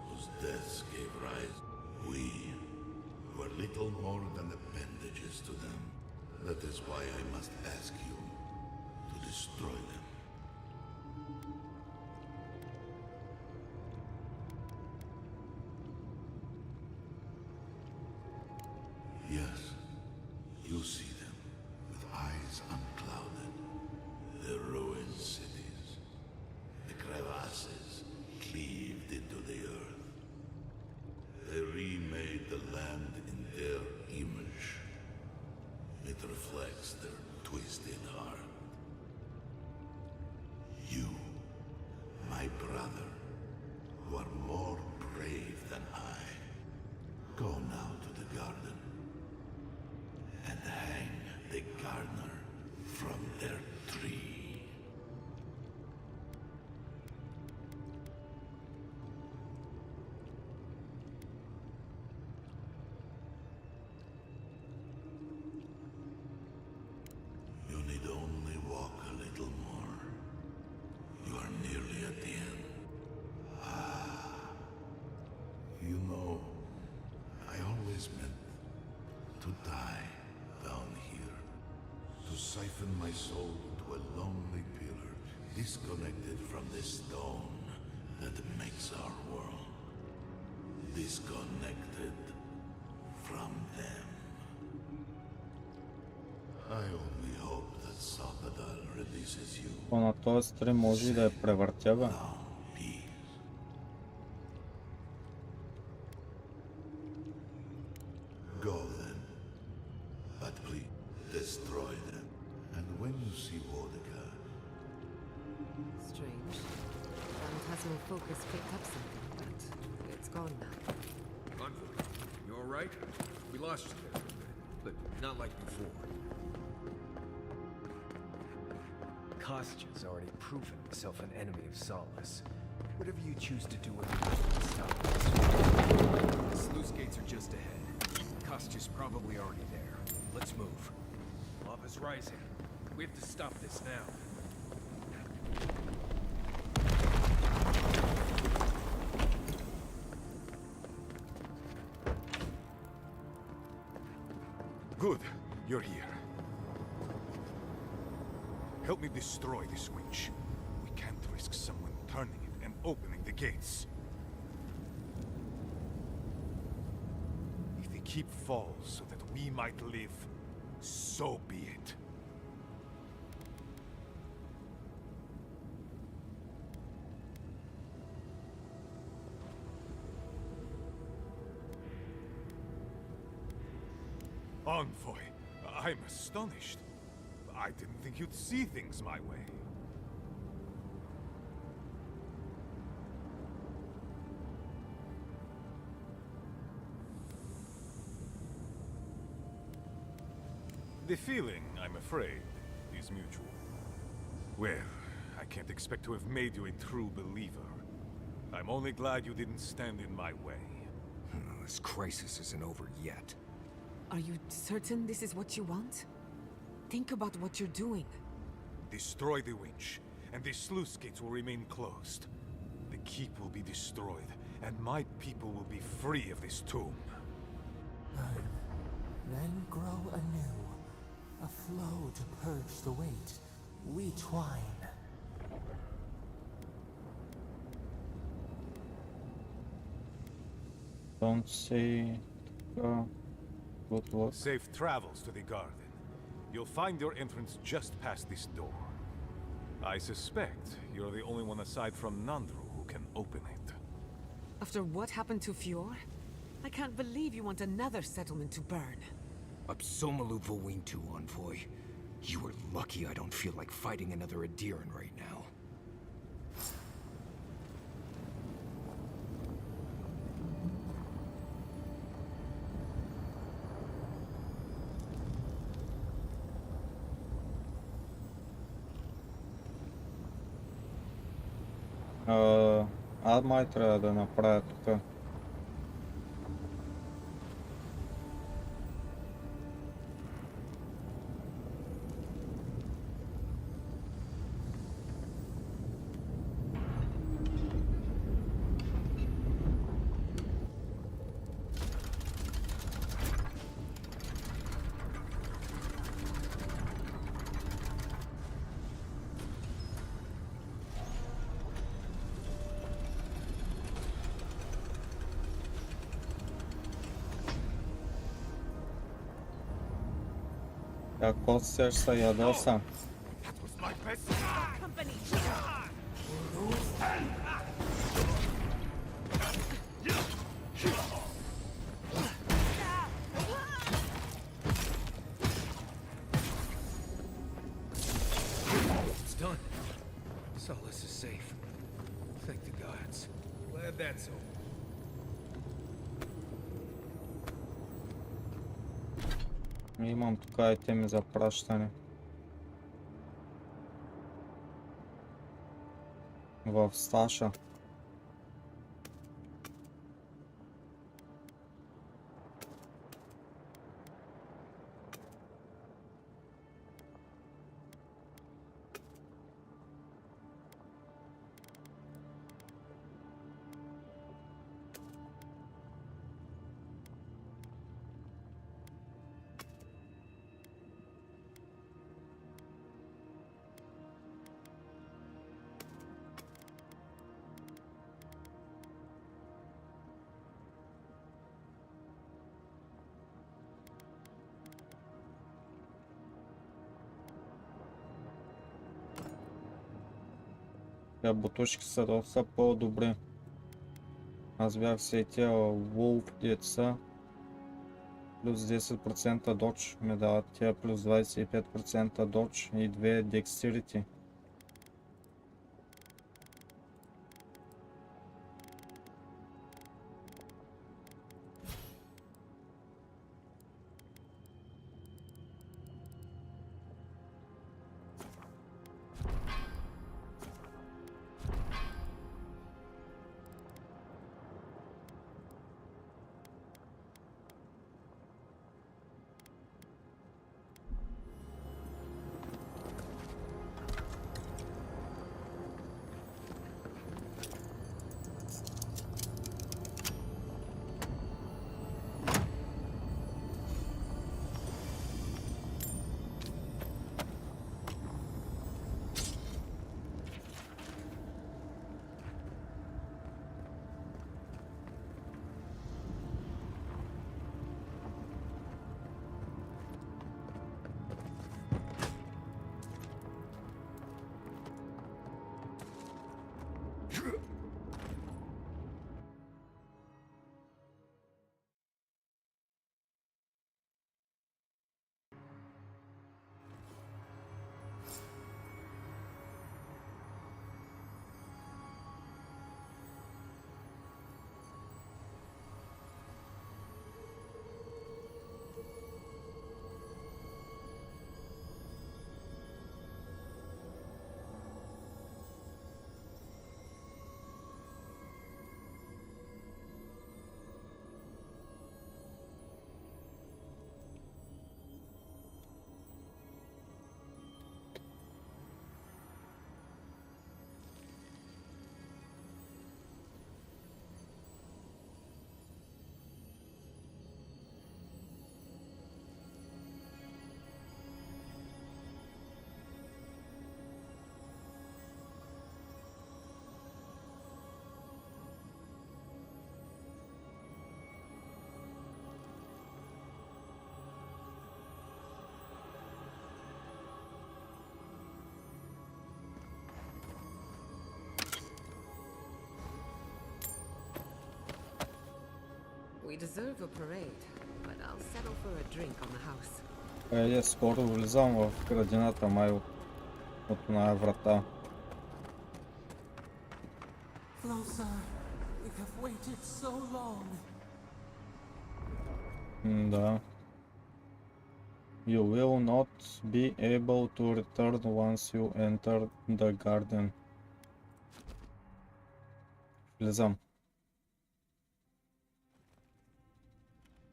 whose deaths gave rise. We were little more than appendages to them. That is why I must ask you to destroy them. Yes, you see them with eyes unclouded. The ruined cities, the crevasses cleaved into the earth. They remade the land in their image. It reflects their twisted heart. You, my brother, who are more brave than I, go now to the garden and hang the gardener from their tree. You need only walk a little more. You are nearly at the end. You know, I always meant to die down here. To siphon my soul into a lonely pillar, disconnected from the stone that makes our world. Disconnected from them. I only hope that Sapadal releases you. По на този стрим може и да я превъртя, бе. Go then, but please destroy them. And when you see Vodka, Strange. Phantasmal focus picked up something, but it's gone now. Envoy, you alright? We lost you there for a bit, but not like before. Kostya's already proven himself an enemy of Solace. Whatever you choose to do with it, stop us. The sluice gates are just ahead. Kostya's probably already there. Let's move. Lava's rising. We have to stop this now. Good, you're here. Help me destroy this winch. We can't risk someone turning it and opening the gates. If the keep falls so that we might live, so be it. Envoy, I'm astonished. I didn't think you'd see things my way. The feeling, I'm afraid, is mutual. Well, I can't expect to have made you a true believer. I'm only glad you didn't stand in my way. This crisis isn't over yet. Are you certain this is what you want? Think about what you're doing. Destroy the winch, and the sluice gates will remain closed. The keep will be destroyed, and my people will be free of this tomb. Burn, then grow anew. A flow to purge the weight. We twine. Don't see. Good luck. Safe travels to the garden. You'll find your entrance just past this door. I suspect you're the only one aside from Nandru who can open it. After what happened to Fjord? I can't believe you want another settlement to burn. Absomalu Vowintu, Envoy. You are lucky I don't feel like fighting another Adiran right now. Аз май трябва да направя тук. Ако се ядоса. It's done. Solace is safe. Thank the gods. Glad that's over. Имам тук айтеми за пращане. В Саша. Бутушки са доста по-добри. Аз бях сетил Wolf деца. Плюс 10% додж ми дават тя, плюс 25% додж и 2 Dexterity. We deserve a parade, but I'll settle for a drink on the house. Скоро влизам в градината май от оная врата. Closer. We have waited so long. Да. You will not be able to return once you enter the garden. Влизам.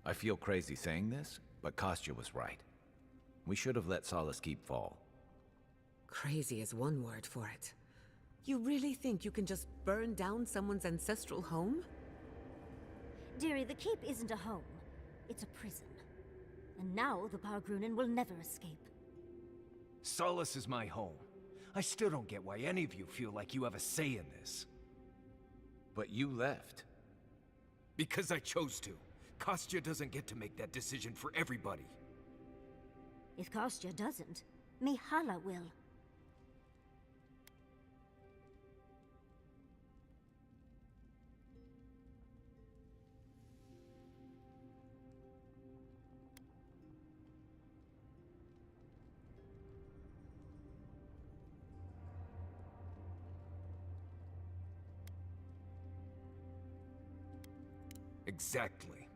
I feel crazy saying this, but Kostya was right. We should have let Solace keep fall. Crazy is one word for it. You really think you can just burn down someone's ancestral home? Dearie, the keep isn't a home. It's a prison. And now the Pargrunen will never escape. Solace is my home. I still don't get why any of you feel like you have a say in this. But you left. Because I chose to. Kostya doesn't get to make that decision for everybody. If Kostya doesn't, Mihala will. Exactly.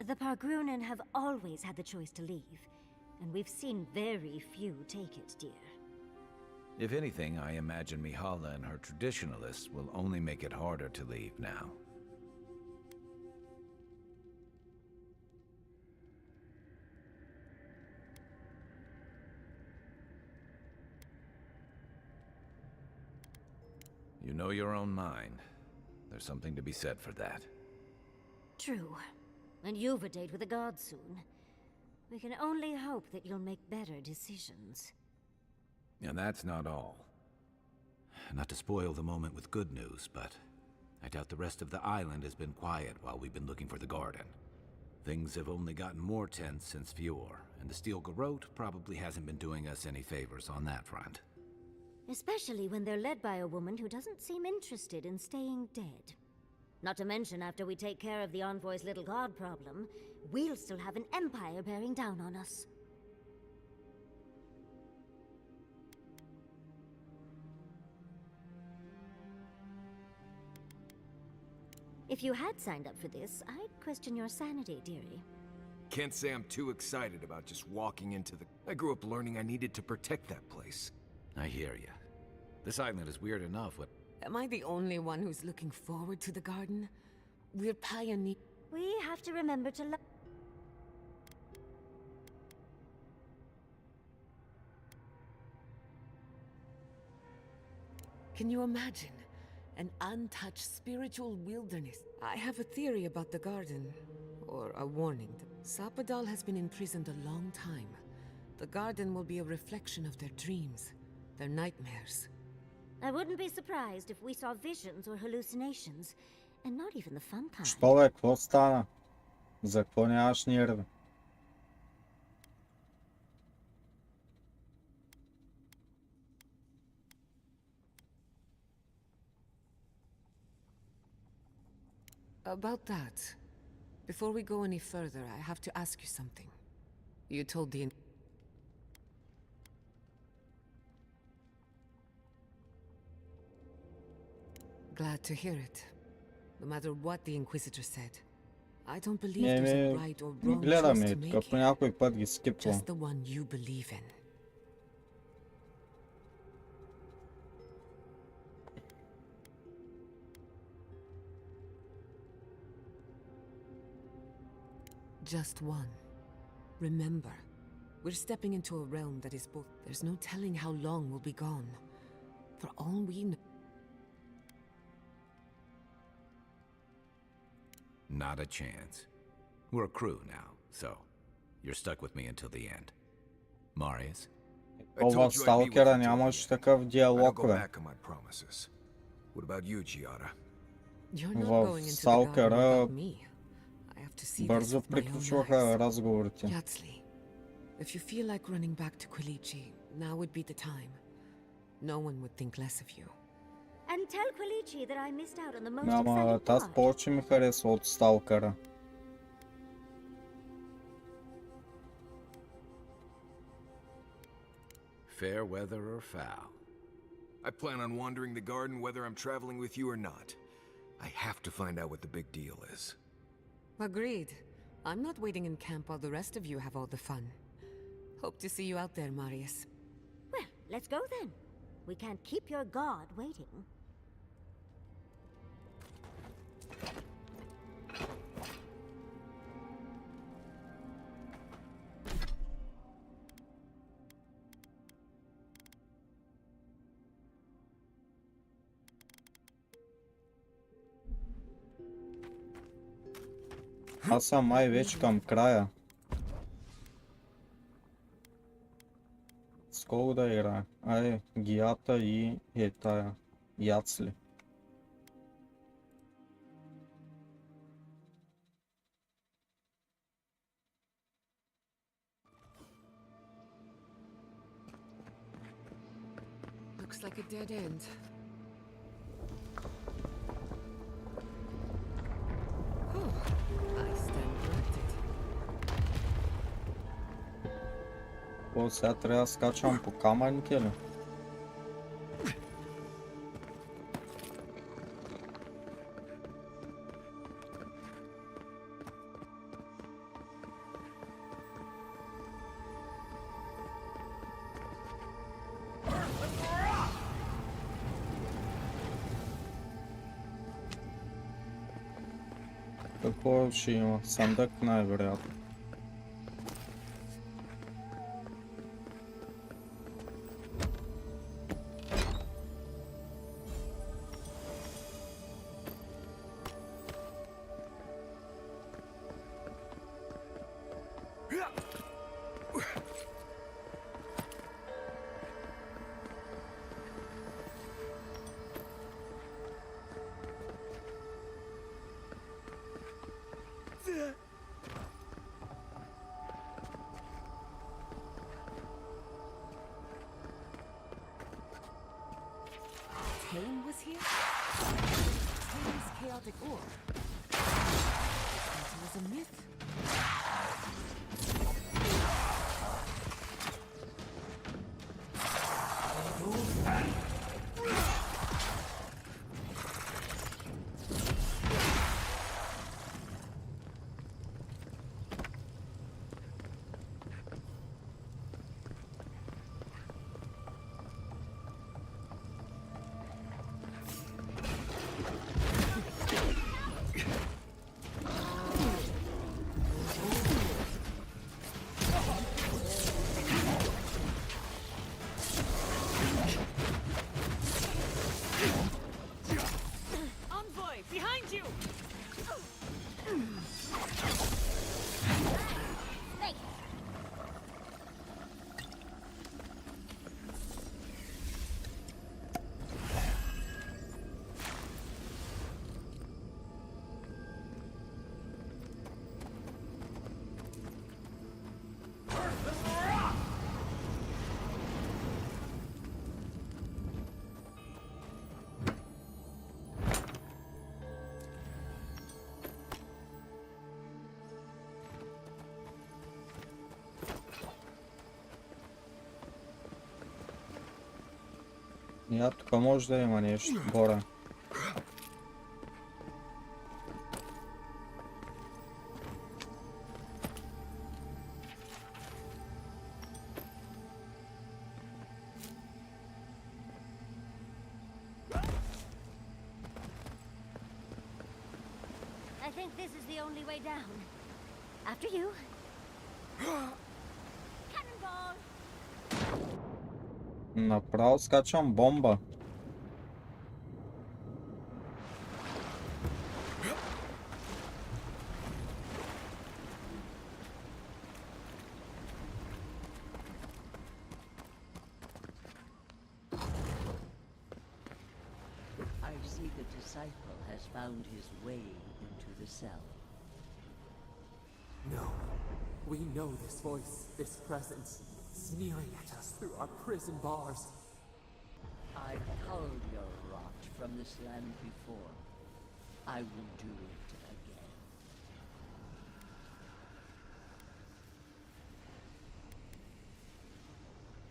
The Pargrunen have always had the choice to leave, and we've seen very few take it, dear. If anything, I imagine Mihala and her traditionalists will only make it harder to leave now. You know your own mind. There's something to be said for that. True. And you've a date with the gods soon. We can only hope that you'll make better decisions. And that's not all. Not to spoil the moment with good news, but I doubt the rest of the island has been quiet while we've been looking for the garden. Things have only gotten more tense since Fjord, and the Steel Garrote probably hasn't been doing us any favors on that front. Especially when they're led by a woman who doesn't seem interested in staying dead. Not to mention, after we take care of the Envoy's little god problem, we'll still have an empire bearing down on us. If you had signed up for this, I'd question your sanity, dearie. Can't say I'm too excited about just walking into the... I grew up learning I needed to protect that place. I hear you. This island is weird enough, but... Am I the only one who's looking forward to the garden? We're pioneers. We have to remember to love. Can you imagine? An untouched spiritual wilderness. I have a theory about the garden. Or a warning. Sapadal has been imprisoned a long time. The garden will be a reflection of their dreams, their nightmares. I wouldn't be surprised if we saw visions or hallucinations, and not even the fun kind. Що бе, какво стана? За какво нямаш нерви? About that, before we go any further, I have to ask you something. You told the... Glad to hear it. No matter what the Inquisitor said. I don't believe there's a right or wrong choice to make here. Just the one you believe in. Just one. Remember, we're stepping into a realm that is both... There's no telling how long we'll be gone. For all we know... Not a chance. We're a crew now, so you're stuck with me until the end. Marius? Това в Сталкера нямаше такъв диалог, бе. В Сталкера бързо приключваха разговорите. If you feel like running back to Quilici, now would be the time. No one would think less of you. And tell Quilici that I missed out on the most Ама exciting тази part. повече ми харесва от Сталкера. Fair weather or foul? I plan on wandering the garden whether I'm traveling with you or not. I have to find out what the big deal is. Agreed. I'm not waiting in camp while the rest of you have all the fun. Hope to see you out there, Marius. Well, let's go then. We can't keep your god waiting. Аз съм май вече към края. С колко да играя? Гията и тая. Яцли. Looks like a dead end. Oh, I stand corrected. О, сега трябва да скачам по камъните ли? Какво ще има? Съндък най-вероятно. Cain was here? Cain's chaotic ore. It was a myth. Я тук може да има нещо горе. I think this is the only way down. After you. Cannonball! Направо скачам бомба. I see the disciple has found his way into the cell. No. We know this voice, this presence, sneering at us through our prison bars. I culled your rot from this land before. I will do it again.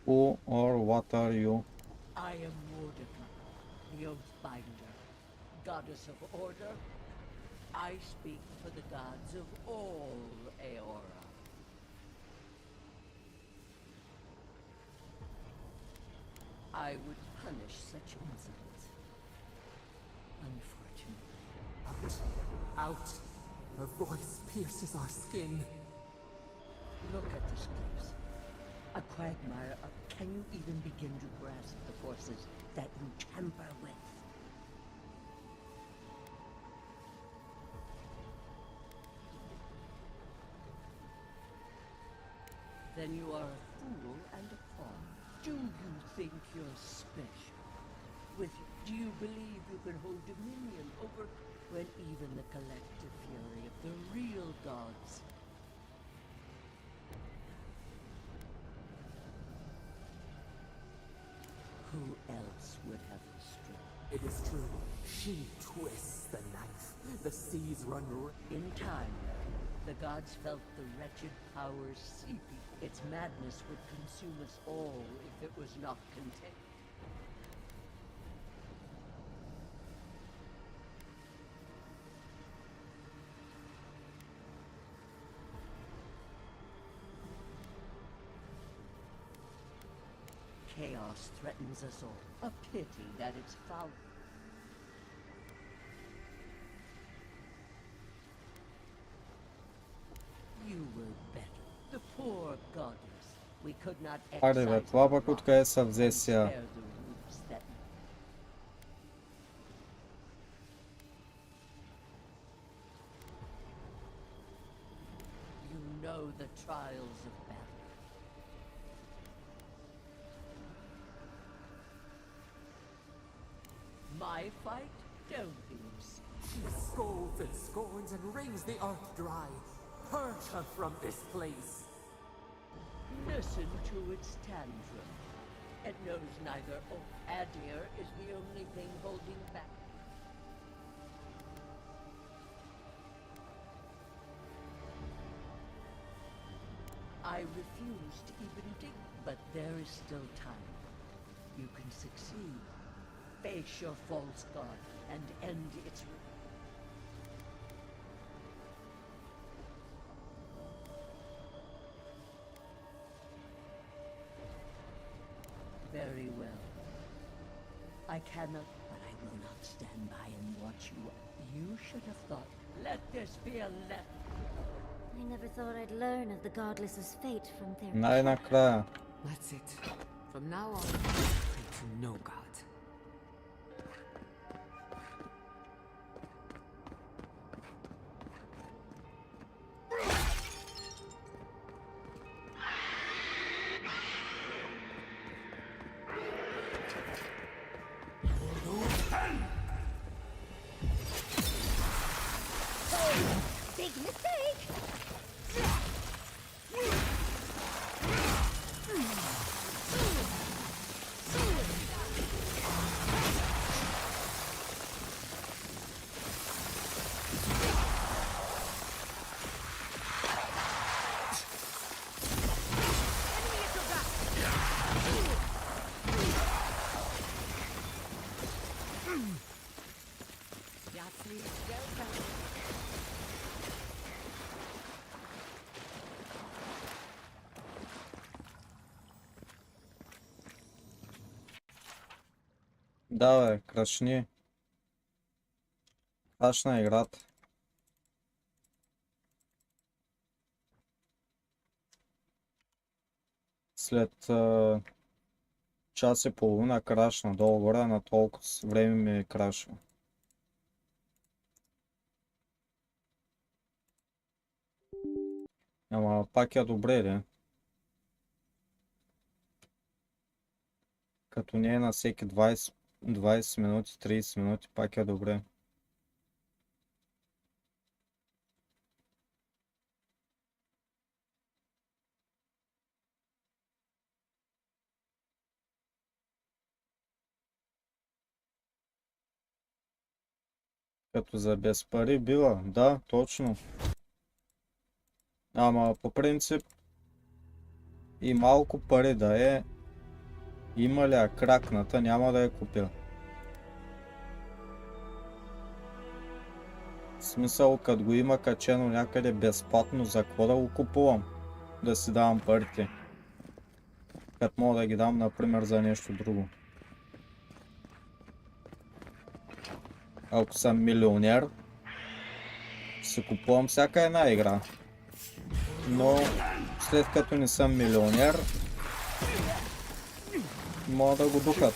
Who or what are you? I am Mordecai, the Oathbinder, goddess of order. I speak for the gods of all Eora. I would punish such insolence. Unfortunately. Out! Her voice pierces our skin. Look at this place. A quagmire of... Can you even begin to grasp the forces that you tamper with? Then you are a fool and a pawn. Do you think you're special? Do you believe you can hold dominion over when even the collective fury of the real gods? Who else would have the strength? It is true. She twists the knife. The seas run in time. The gods felt the wretched powers seeping. Its madness would consume us all if it was not contained. Chaos threatens us all. A pity that it's foul. You were better. The poor goddess. We could not Аре бе, това пък откъде се взе сега? You know the trials of battle. My fight? Don't be upset. She scolds and scorns and wrings the earth dry. Purge her from this place. Listen to its tantrum. It knows neither Adir is the only thing holding back. I refuse to even dig, but there is still time. You can succeed. Face your false god and end its... Very well. I cannot, but I will not stand by and watch you. You should have thought, let this be a lesson. I never thought I'd learn of the godless's fate from their... Най-накрая. That's it. From now on, pray to no god. Big mistake! Да, бе, крашни. Крашна играта. След час и половина крашна долу-горе, на толкова време ми крашва. Ама пак е добре, де. Като не е на всеки 20 минути, 30 минути, пак е добре. Като за без пари била, да, точно. Ама по принцип и малко пари да е, има ли я кракната, няма да я купя. В смисъл, като го има качено някъде безплатно, за какво да го купувам? Да си давам парите. Като мога да ги дам, например, за нещо друго. Ако съм милионер, си купувам всяка една игра. Но след като не съм милионер, мога да го духат.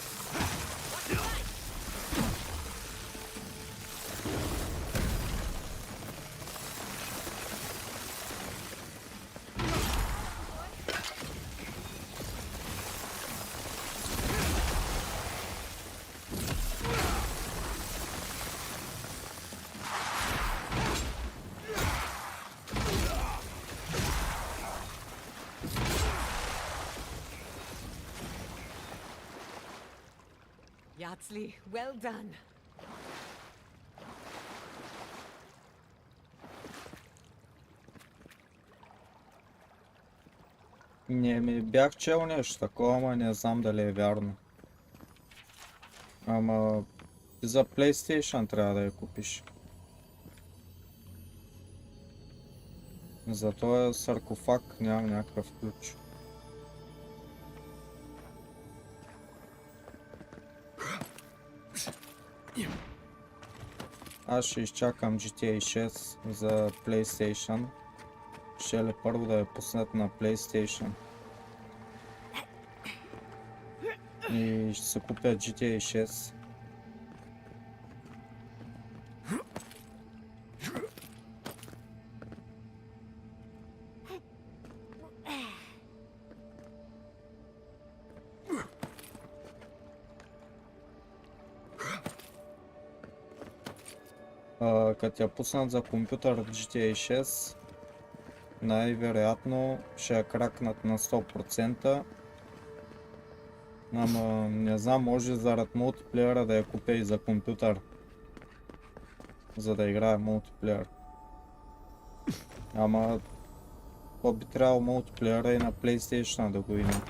Yatsli, well done. Не ми бях чел нещо такова, ама не знам дали е вярно. Ама за PlayStation трябва да я купиш. За този саркофаг нямам някакъв ключ. Аз ще изчакам GTA 6 за PlayStation. Ще ли първо да я пуснат на PlayStation. И ще се купя GTA 6. Като я пуснат за компютър GTA 6, най-вероятно ще я кракнат на 100%. Ама не знам, може заради мултиплеера да я купя и за компютър. За да играя мултиплеер. Ама то би трябвало мултиплеера и на PlayStation да го има.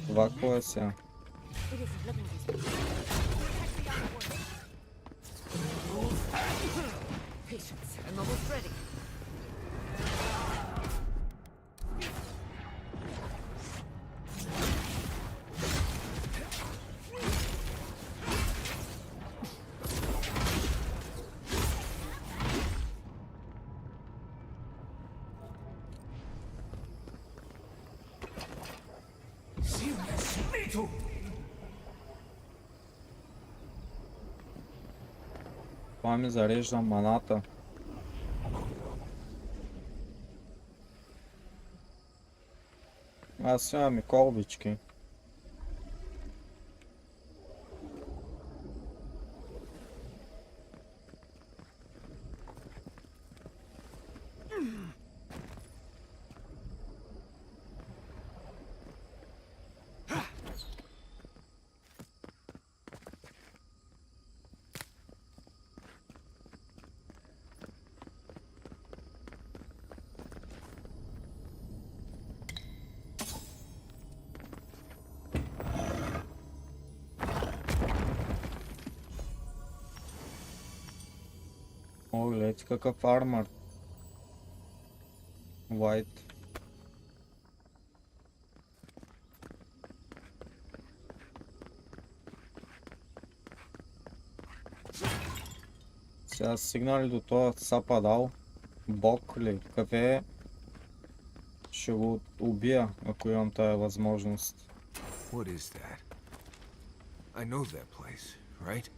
Това какво е сега? Patience, I'm almost ready. Това ми зарежда маната. Аз имам и колбички. О, гледайте какъв армор. White. Сега стигнали до този сападал. Бог ли? Какъв е? Ще го убия, ако имам тая възможност. What is that? I know that place, right?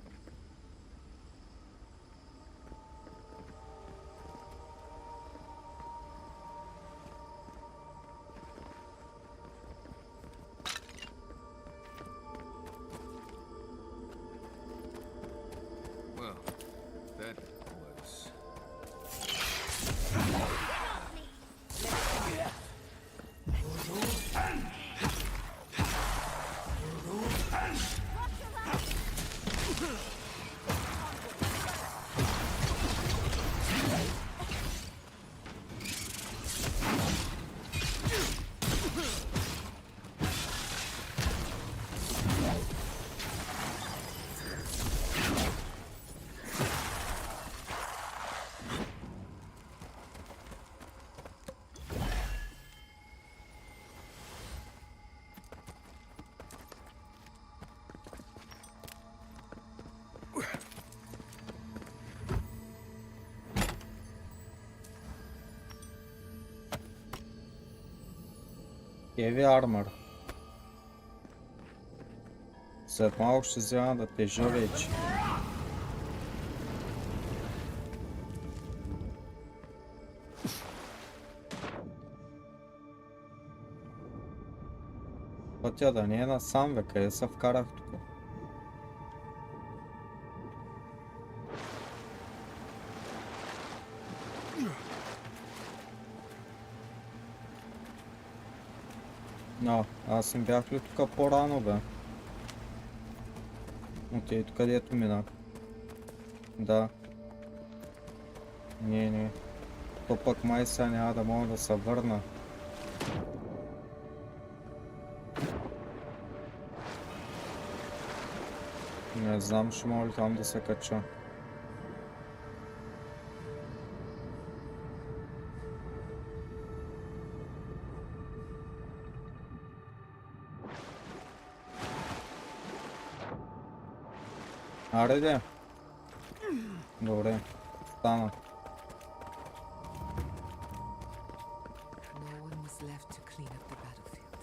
Well, that was... Heavy armor. След малко ще взема да тежа вече. Пътя да не е насам, бе, къде се вкарах тук? Но, аз не бях ли тук по-рано, бе? От ето където минах. Да. Не. То пък май сега няма да мога да се върна. Не знам, ще мога ли там да се кача. Аре, добре, стана. No one was left to clean up the battlefield.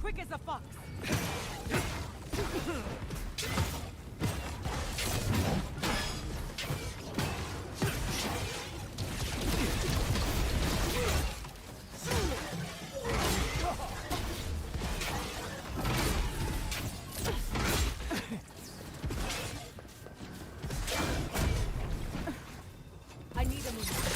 Quick as a fox. I need a move.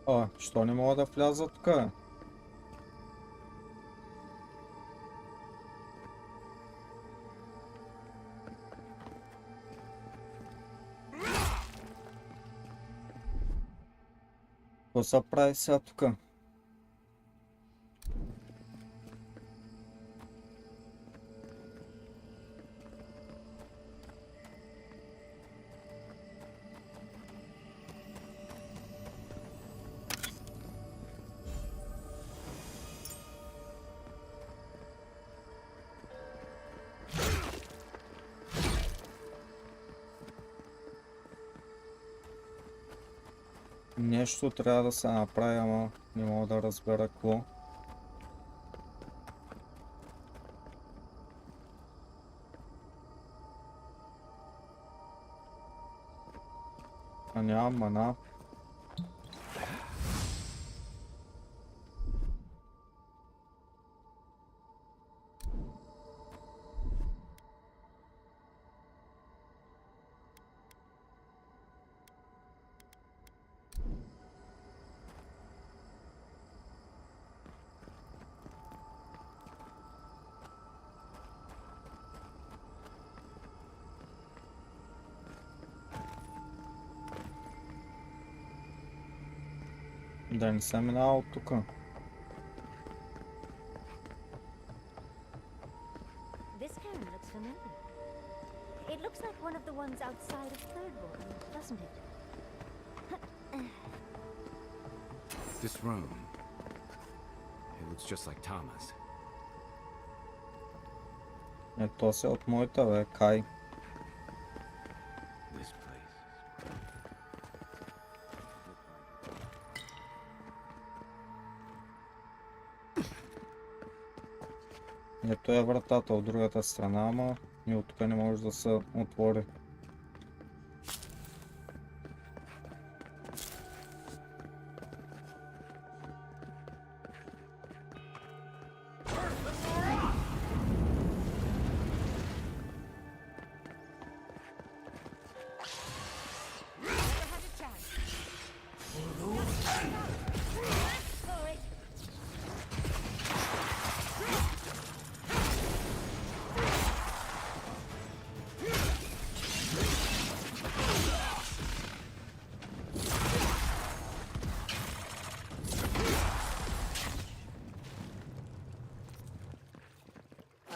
О, що не мога да вляза тук? Какво се прави сега тук? Нещо трябва да се направи, ама не мога да разбера какво. А нямам мана. Да не съм минал от тук. This cairn looks familiar. It looks like one of the ones outside of Third Ward, doesn't it? This room. It looks just like Tama's. То се от моята, бе, Кай. This place. Ето е вратата от другата страна, ама и от тук не може да се отвори.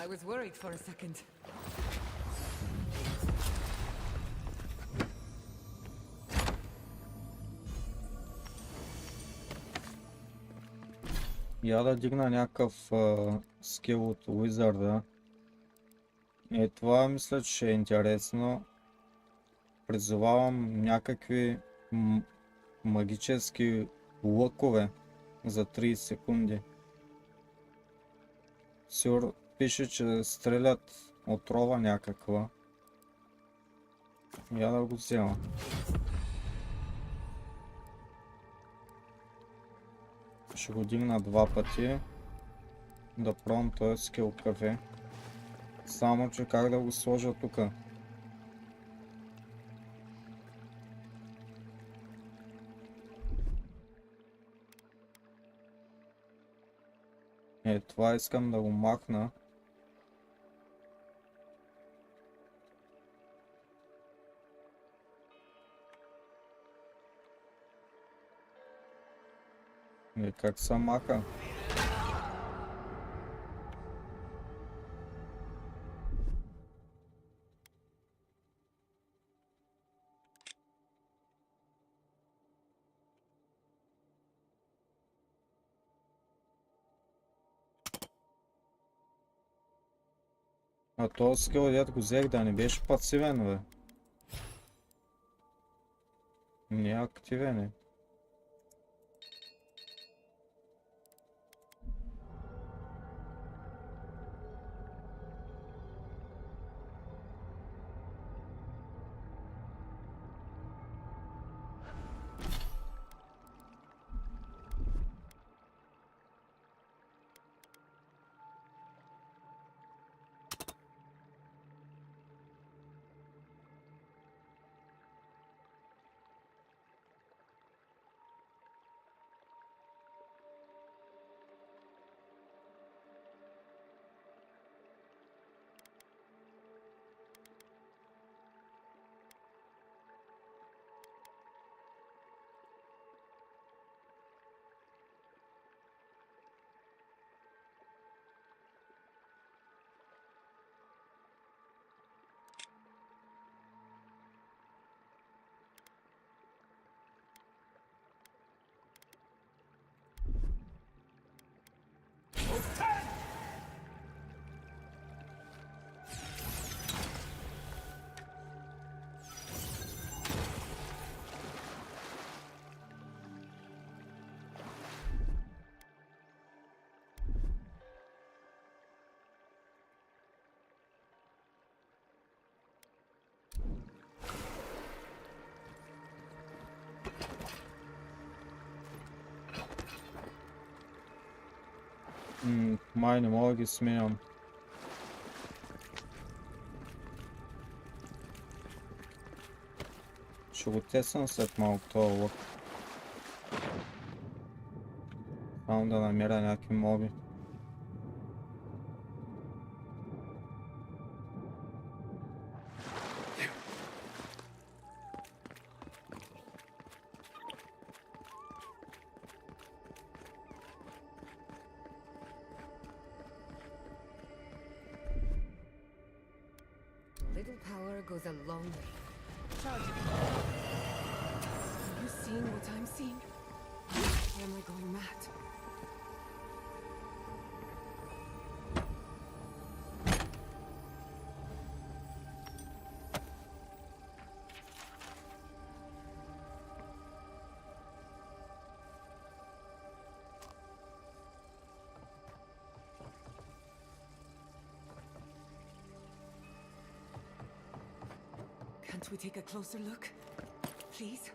I was worried for a second. Я да дигна някакъв скил от Wizard. Това мисля, че е интересно. Призовавам някакви магически лъкове за 30 секунди. Сигурно пише, че стрелят отрова някаква. Я да го взема. Ще го дигна 2 пъти. Да пробвам този скил кафе. Само че как да го сложа тука? Това искам да го махна. Как се маха? А този скил, дед го взех, да не беше пасивен, бе. Не е активен, е. Май не мога да ги сменям. Ще го тесвам след малко този лък. Само да намеря някакви моби. Little power goes a long way. Charge. Are you seeing what I'm seeing? Or am I going mad? Can't we take a closer look? Please?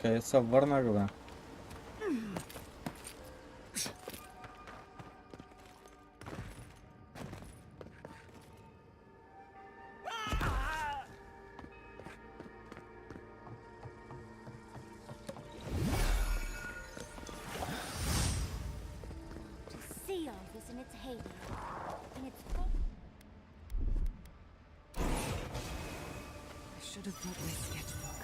Къде се върнах, бе? its heyday. In its full... I should have brought my sketchbook.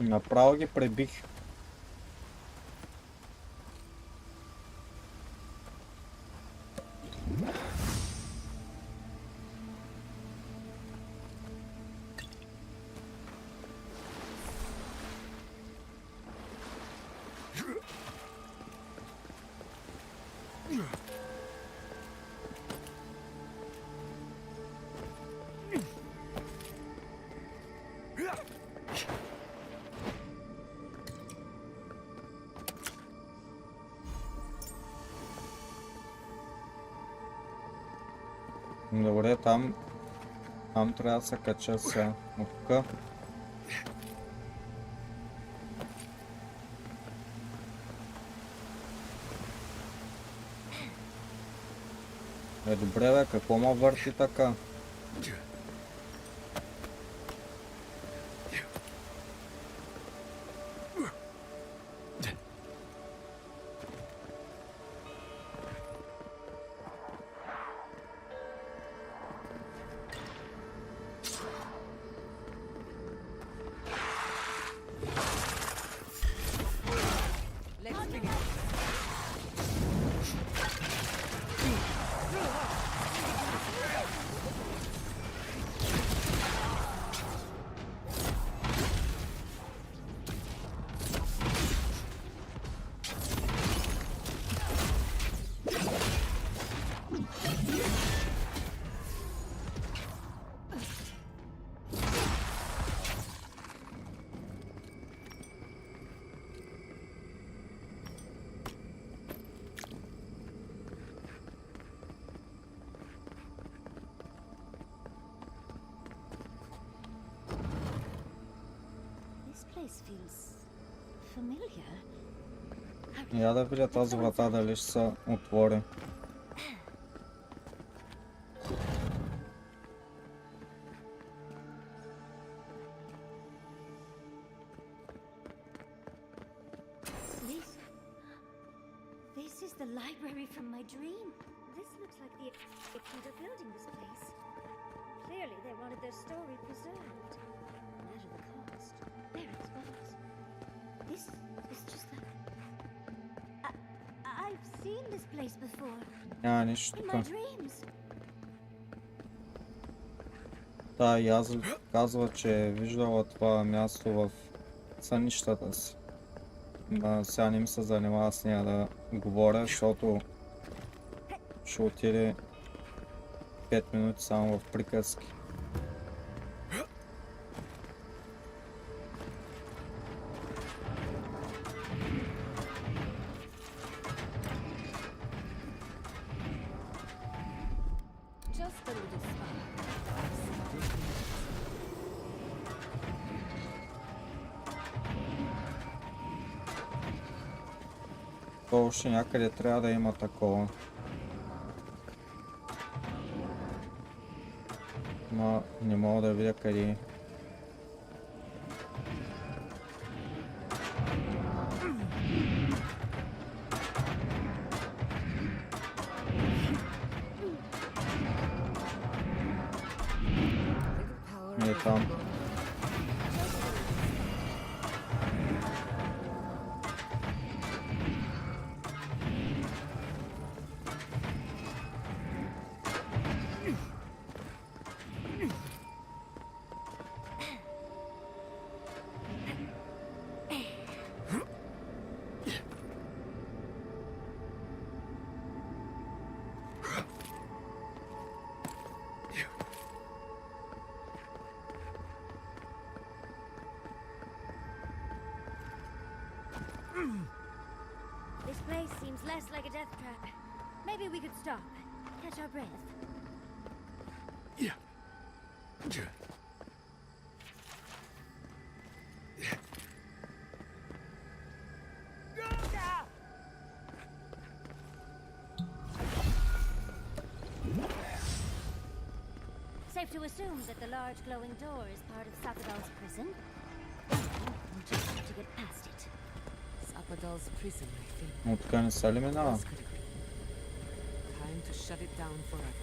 Направо ги пребих. Добре, там трябва да се кача сега. Оттук. Добре бе, какво ма върти така? Я да видя тази врата дали ще се отвори. This is the library from my dream. This looks like the equipment are building this place. Clearly they wanted their story preserved. No matter the cost. There it's books. This is just like... I've seen this place before. Няма нищо In тук. my dreams. Да, и аз казва, че е виждала това място в сънищата си. Сега не ми се занимава с нея да говоря, защото ще отиде 5 минути само в приказки. То още някъде трябва да има такова. Ма не мога да видя къде е. Не е там. This place seems less like a death trap. Maybe we could stop, catch our breath. Yeah. Safe to assume that the large glowing door is part of Sapadal's prison. We'll just have to get past it. Sapadal's prison, I think. Но така не са ли минава? What else could it be? Time to shut it down forever.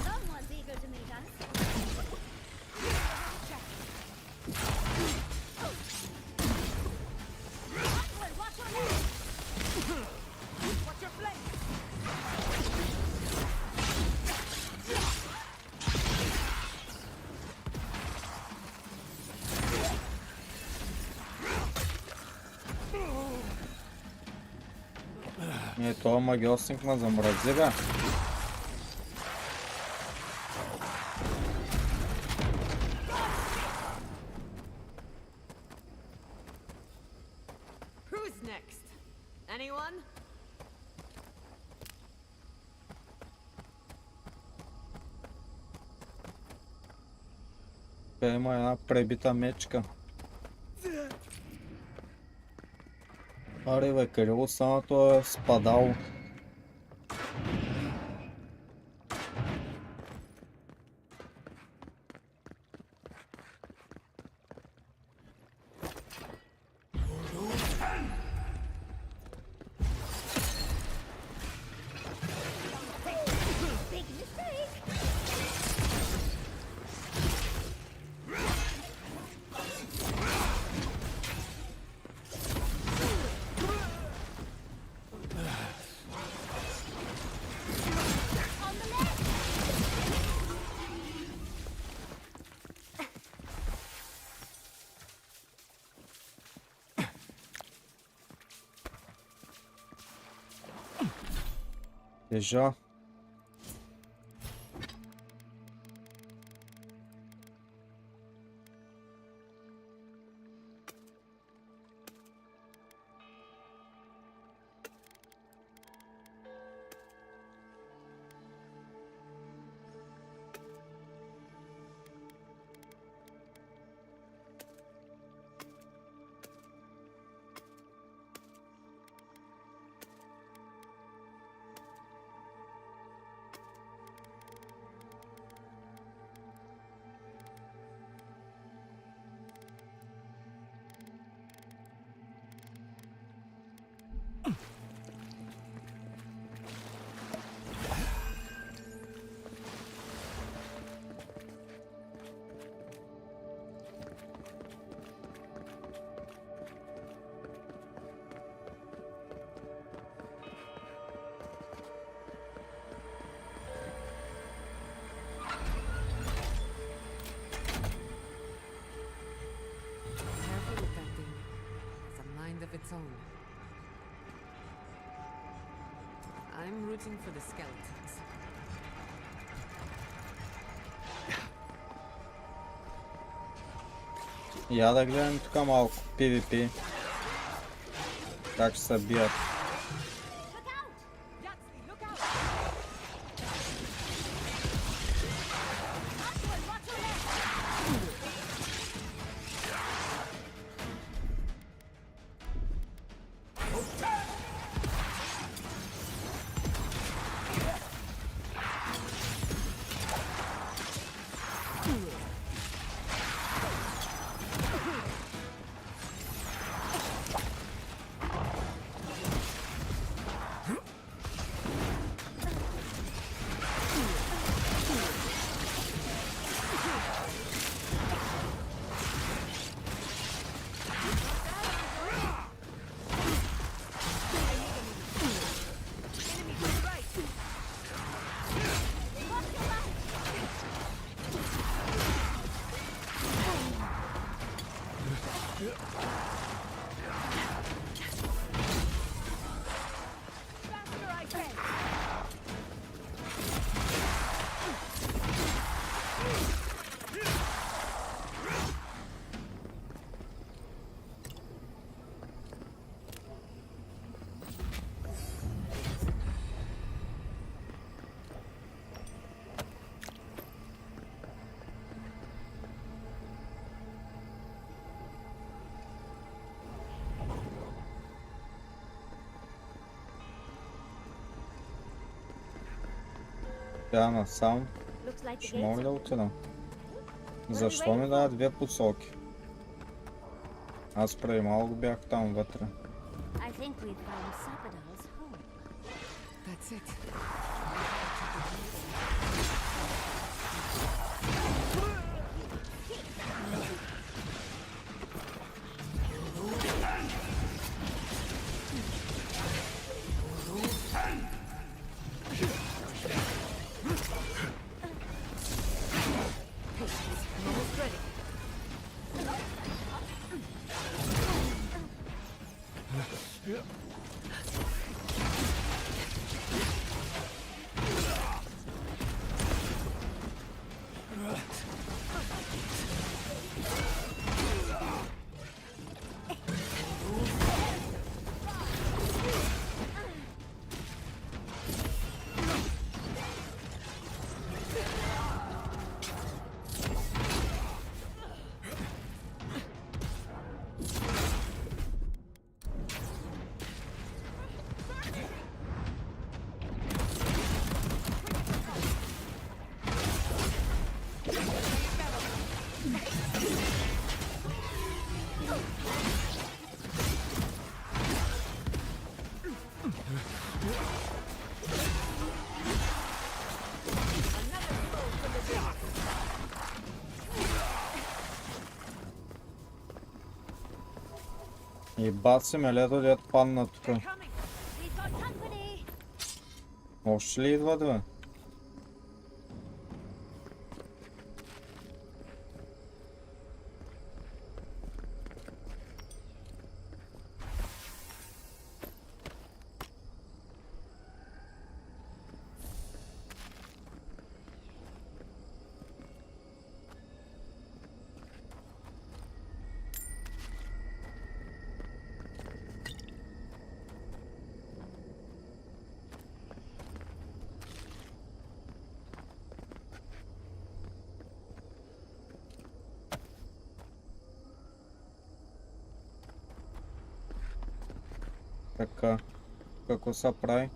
Someone's eager to meet us. Upward, watch your head! Watch your flank! Не, това магиосник ма замрази, бе. Who's next? Anyone? Те има една пребита мечка. Аре бе, къде остана този спадал? Big mistake! On the left! Déjà. Careful with that thing. It's a mind of its own. I'm rooting for the skeletons. Я да гледам тук малко PvP. Как ще се бият. Тя насам. Ще мога ли да отида? Защо ми дава две посоки? Аз преди малко бях там вътре. That's it. И баци мелето дет падна тук. Още ли идват, бе? Така, какво се прави?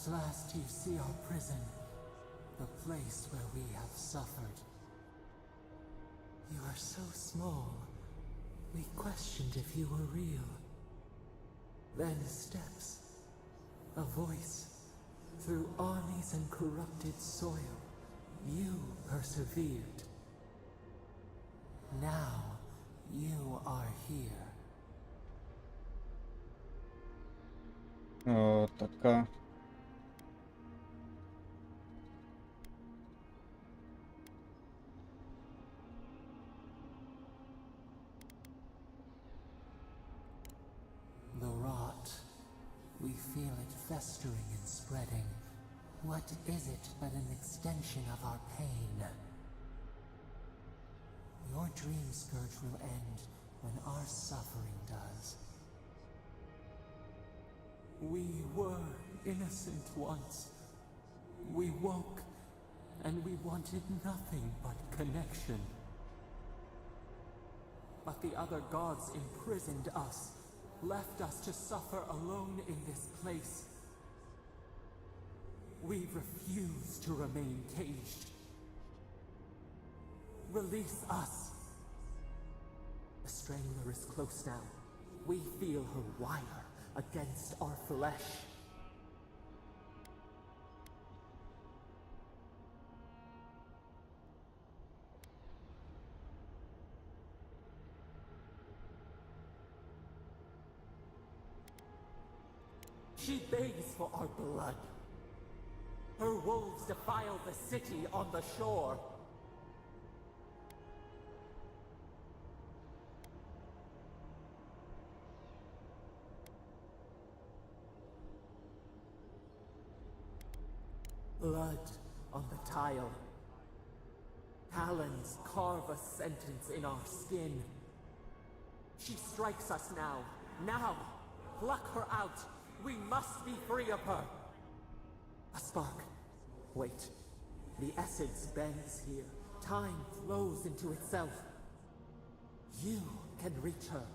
At last you see our prison, the place where we have suffered. You are so small, we questioned if you were real. Then steps, a voice, through armies and corrupted soil, you persevered. Now, you are here. Така. The rot. We feel it festering and spreading. What is it but an extension of our pain? Your dream scourge will end when our suffering does. We were innocent once. We woke, and we wanted nothing but connection. But the other gods imprisoned us, left us to suffer alone in this place. We refuse to remain caged. Release us. The strangler is close now. We feel her wire against our flesh. She begs for our blood. Her wolves defile the city on the shore. Blood on the tile. Talons carve a sentence in our skin. She strikes us now. Now! Pluck her out! We must be free of her! A spark. Wait. The essence bends here. Time flows into itself. You can reach her.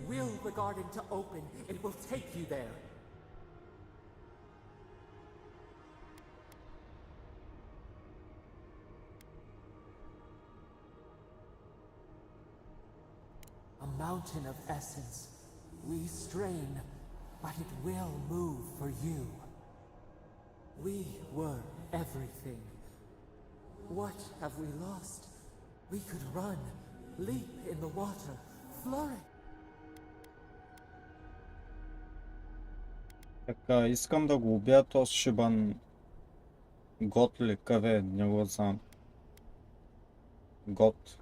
Will the garden to open, it will take you there. A mountain of essence. We strain, but it will move for you. We were everything. What have we lost? We could run, leap in the water, flourish. Така, искам да го убия този шибан. Гот ли? Къде? Не го знам. Гот.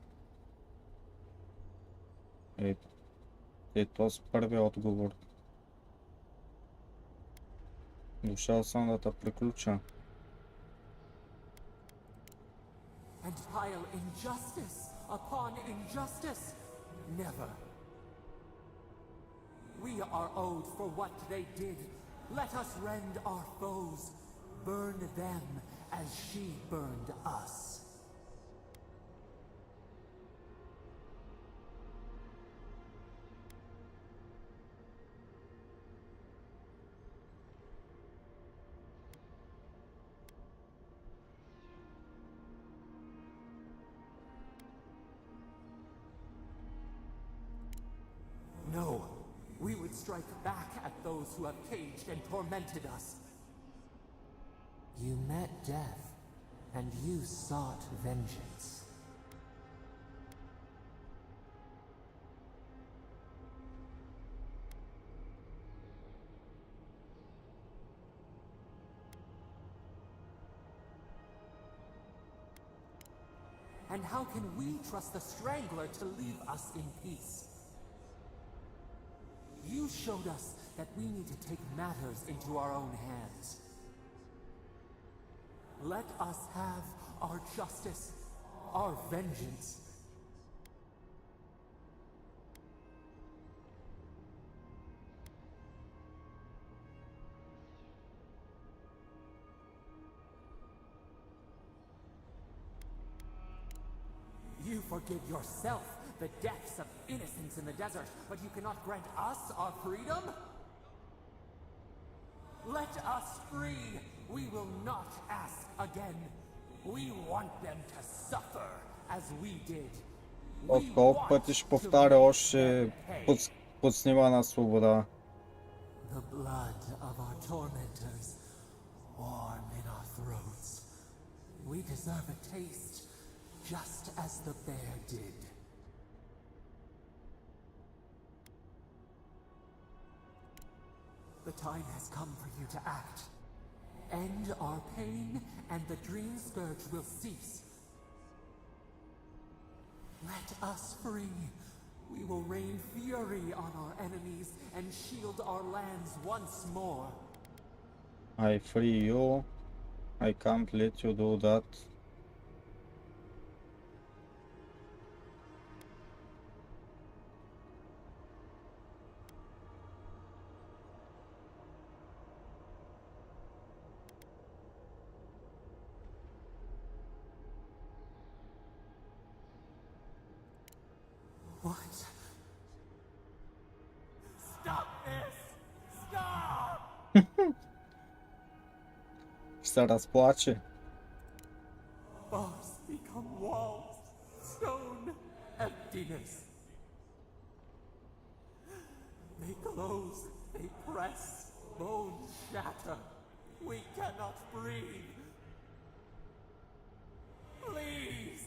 Този първият отговор. Дошъл съм да те приключа. And pile injustice upon injustice. Never. We are owed for what they did. Let us rend our foes. Burn them as she burned us. No, we would strike back at those who have caged and tormented us. You met death, and you sought vengeance. And how can we trust the Strangler to leave us in peace? You showed us that we need to take matters into our own hands. Let us have our justice, our vengeance. You forgive yourself the depths of innocence in the desert, but you cannot grant us our freedom? Let us free. We will not ask again. We want them to suffer as we did. От колко пъти ще повтаря още подснива на свобода. The blood of our tormentors warm in our throats. We deserve a taste, just as the bear did. The time has come for you to act. End our pain, and the dream scourge will cease. Let us free. We will rain fury on our enemies and shield our lands once more. I free you. I can't let you do that. What? Stop this! Stop! Се разплаче. Bars become walls, stone, emptiness. They close, they press, bones shatter. We cannot breathe. Please!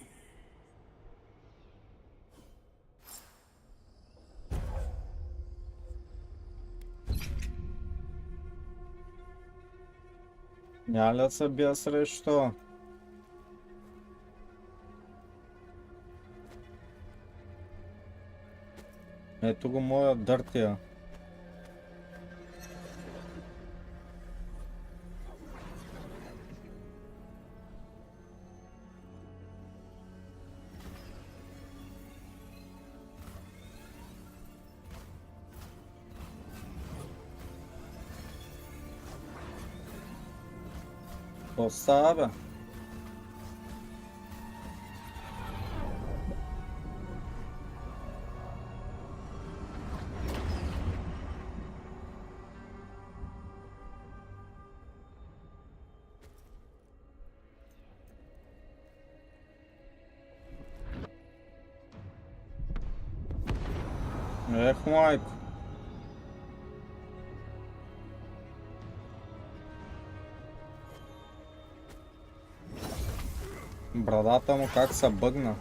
Няма ли да се бия срещу? Ето го моя дъртия. Какво става, бе? Ех, майко. Брадата му как се бъгна.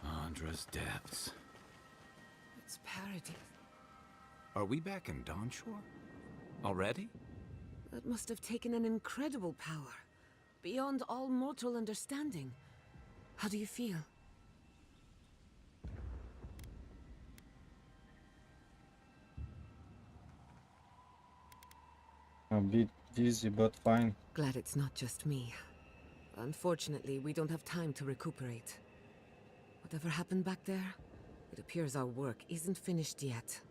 Andra's depths. It's paradise. Are we back in Dawnshore? Already? That must have taken an incredible power, beyond all mortal understanding. How do you feel? A bit dizzy, but fine. Glad it's not just me. Unfortunately, we don't have time to recuperate. Whatever happened back there, it appears our work isn't finished yet.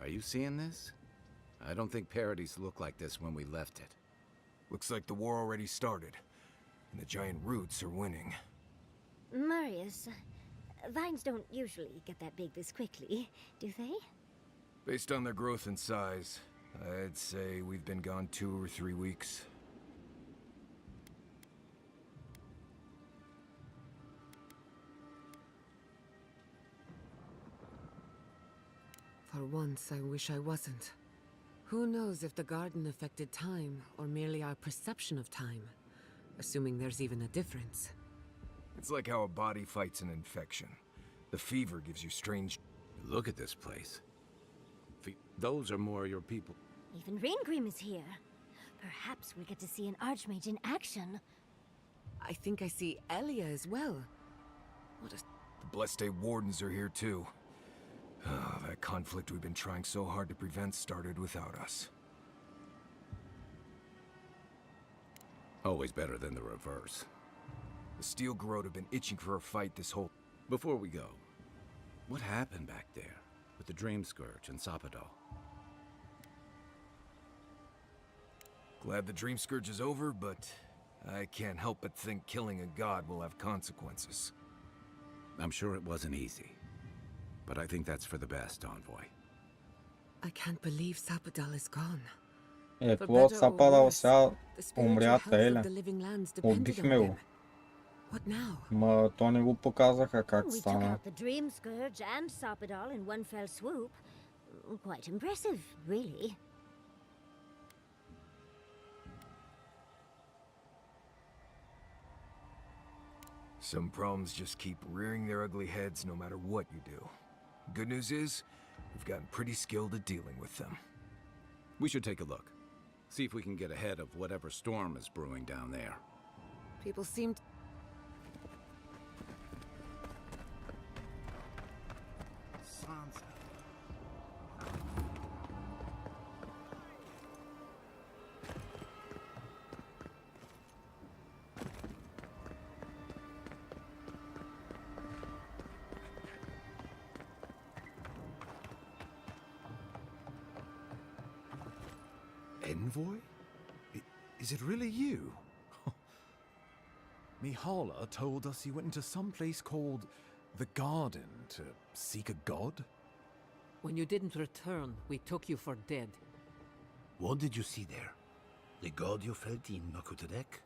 Are you seeing this? I don't think Paradise looked like this when we left it. Looks like the war already started, and the giant roots are winning. Marius, vines don't usually get that big this quickly, do they? Based on their growth and size, I'd say we've been gone 2 or 3 weeks. For once, I wish I wasn't. Who knows if the garden affected time, or merely our perception of time, assuming there's even a difference. It's like how a body fights an infection. The fever gives you strange... Look at this place. Those are more your people. Even Raingrim is here. Perhaps we'll get to see an Archmage in action. I think I see Elia as well. What a... The Blessed Wardens are here too. That conflict we've been trying so hard to prevent started without us. Always better than the reverse. The Steel Garrote have been itching for a fight this whole... Before we go, what happened back there with the Dream Scourge and Sapadal? Glad the Dream Scourge is over, but I can't help but think killing a god will have consequences. I'm sure it wasn't easy, but I think that's for the best, Envoy. I can't believe Sapadal is gone. Какво Сападал сега умря, Теле? Убихме го. What now? Ма то не го показаха как We took стана. out the Dream Scourge and Sapadal in one fell swoop. Quite impressive, really. Some problems just keep rearing their ugly heads no matter what you do. Good news is, we've gotten pretty skilled at dealing with them. We should take a look. See if we can get ahead of whatever storm is brewing down there. People seem Sansa. Envoy? Is it really you? Mihala told us you went into some place called the Garden to seek a god? When you didn't return, we took you for dead. What did you see there? The god you felt in Makutadek?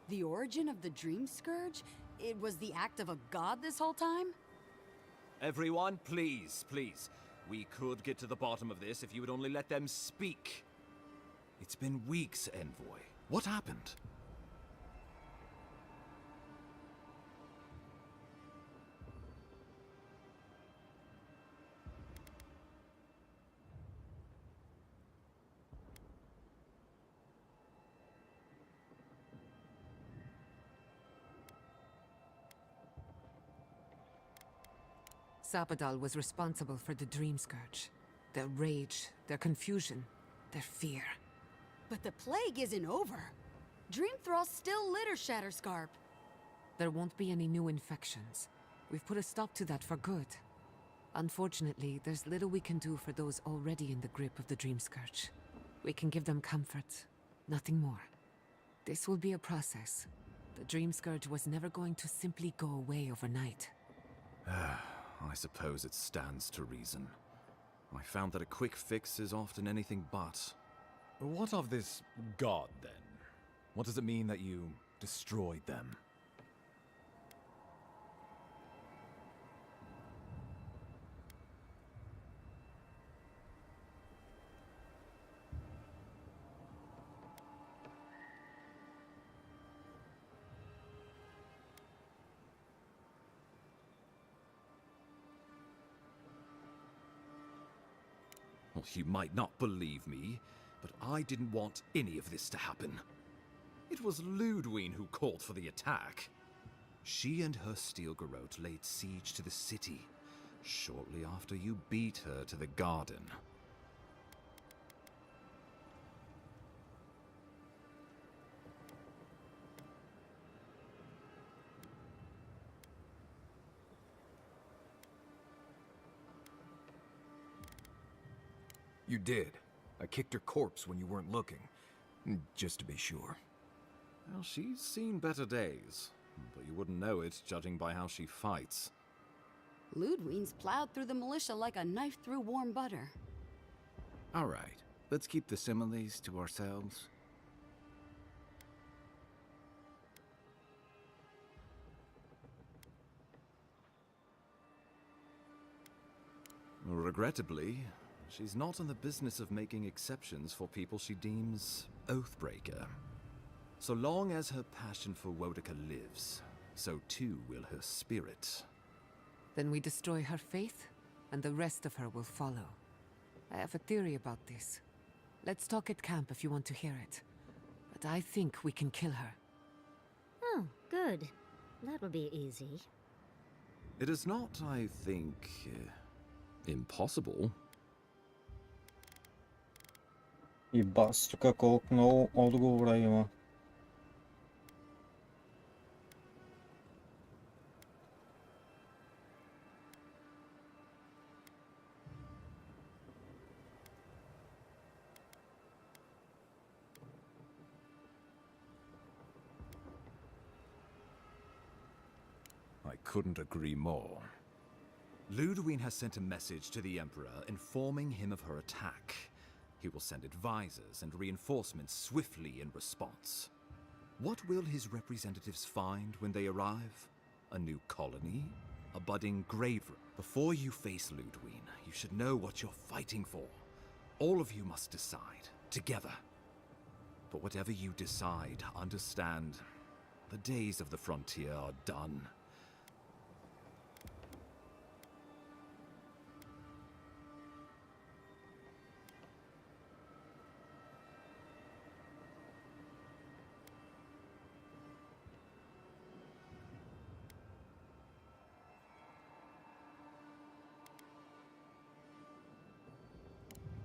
The origin of the Dream Scourge? It was the act of a god this whole time? Everyone, please, please. We could get to the bottom of this if you would only let them speak. It's been weeks, Envoy. What happened? Sapadal was responsible for the Dream Scourge. Their rage, their confusion, their fear. But the plague isn't over. Dream Thralls still litter Shatterscarp. There won't be any new infections. We've put a stop to that for good. Unfortunately, there's little we can do for those already in the grip of the Dream Scourge. We can give them comfort, nothing more. This will be a process. The Dream Scourge was never going to simply go away overnight. I suppose it stands to reason. I found that a quick fix is often anything but. What of this god, then? What does it mean that you destroyed them? Well, you might not believe me, but I didn't want any of this to happen. It was Ludwine who called for the attack. She and her steel garrote laid siege to the city, shortly after you beat her to the garden. You did. I kicked her corpse when you weren't looking. Just to be sure. Well, she's seen better days, but you wouldn't know it judging by how she fights. Ludwine's plowed through the militia like a knife through warm butter. All right, let's keep the similes to ourselves. Regrettably, she's not in the business of making exceptions for people she deems oathbreaker. So long as her passion for Wodika lives, so too will her spirit. Then we destroy her faith, and the rest of her will follow. I have a theory about this. Let's talk at camp if you want to hear it. But I think we can kill her. Oh, good. That will be easy. It is not, I think, impossible. И бас, тук колко много отговора има. couldn't agree more. Ludwig has sent a message to the Emperor informing him of her attack. He will send advisors and reinforcements swiftly in response. What will his representatives find when they arrive? A new colony? A budding grave? Before you face Ludwig, you should know what you're fighting for. All of you must decide, together. But whatever you decide, understand, the days of the frontier are done.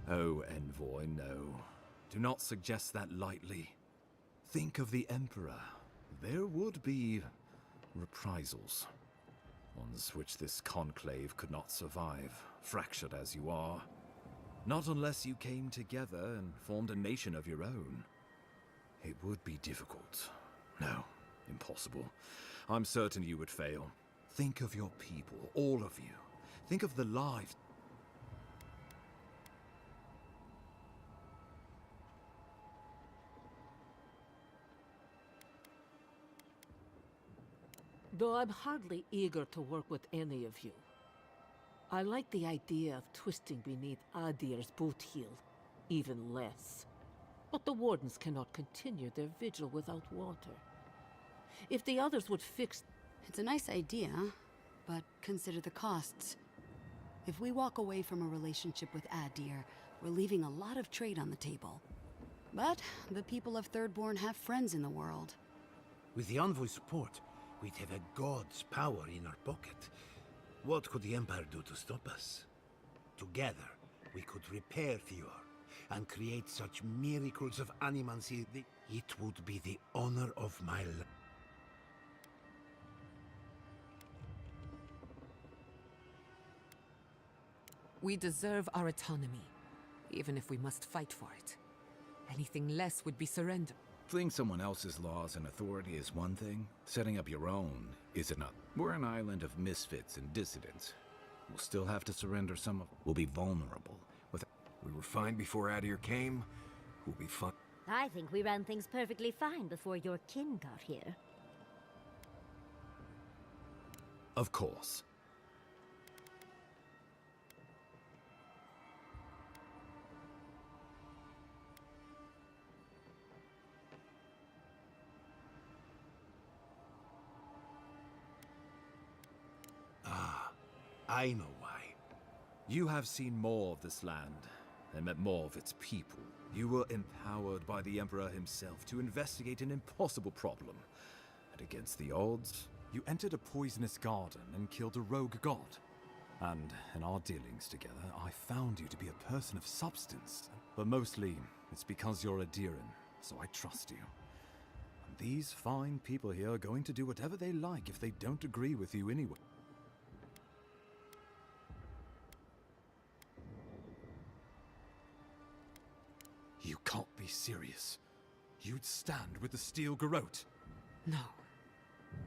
Oh, Envoy, no. Do not suggest that lightly. Think of the Emperor. There would be reprisals. Ones which this conclave could not survive, fractured as you are. Not unless you came together and formed a nation of your own. It would be difficult. No, impossible. I'm certain you would fail. Think of your people, all of you. Think of the lives. Though I'm hardly eager to work with any of you. I like the idea of twisting beneath Adir's boot heel, even less. But the Wardens cannot continue their vigil without water. If the others would fix... It's a nice idea, but consider the costs. If we walk away from a relationship with Adir, we're leaving a lot of trade on the table. But the people of Thirdborn have friends in the world. With the Envoy's support, we'd have a god's power in our pocket. What could the Empire do to stop us? Together, we could repair Fjord and create such miracles of animancy that it would be the honor of my life. We deserve our autonomy, even if we must fight for it. Anything less would be surrender. Fleeing someone else's laws and authority is one thing. Setting up your own is another. We're an island of misfits and dissidents. We'll still have to surrender some of... We'll be vulnerable. We were fine before Adir came. We'll be fine. I think we ran things perfectly fine before your kin got here. Of course. I know why. You have seen more of this land and met more of its people. You were empowered by the Emperor himself to investigate an impossible problem. And against the odds, you entered a poisonous garden and killed a rogue god. And in our dealings together, I found you to be a person of substance. But mostly, it's because you're Adiran, so I trust you. And these fine people here are going to do whatever they like if they don't agree with you anyway. You can't be serious. You'd stand with the Steel Garrote. No.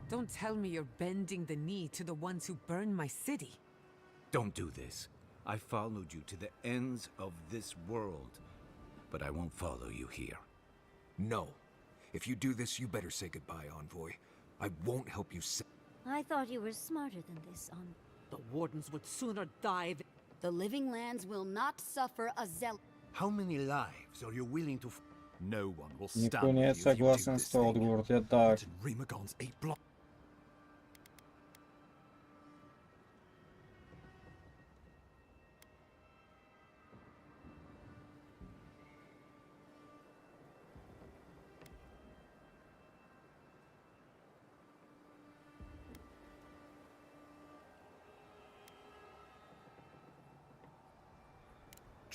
Don't tell me you're bending the knee to the ones who burned my city. Don't do this. I followed you to the ends of this world, but I won't follow you here. No. If you do this, you better say goodbye, Envoy. I won't help you I thought you were smarter than this, The Wardens would sooner die than... The living lands will not suffer a zealot. How many lives are you willing to... No one will Никто stand не with you if you do согласен this с твоим thing. отговорът. Так. Rimagon's 8 block.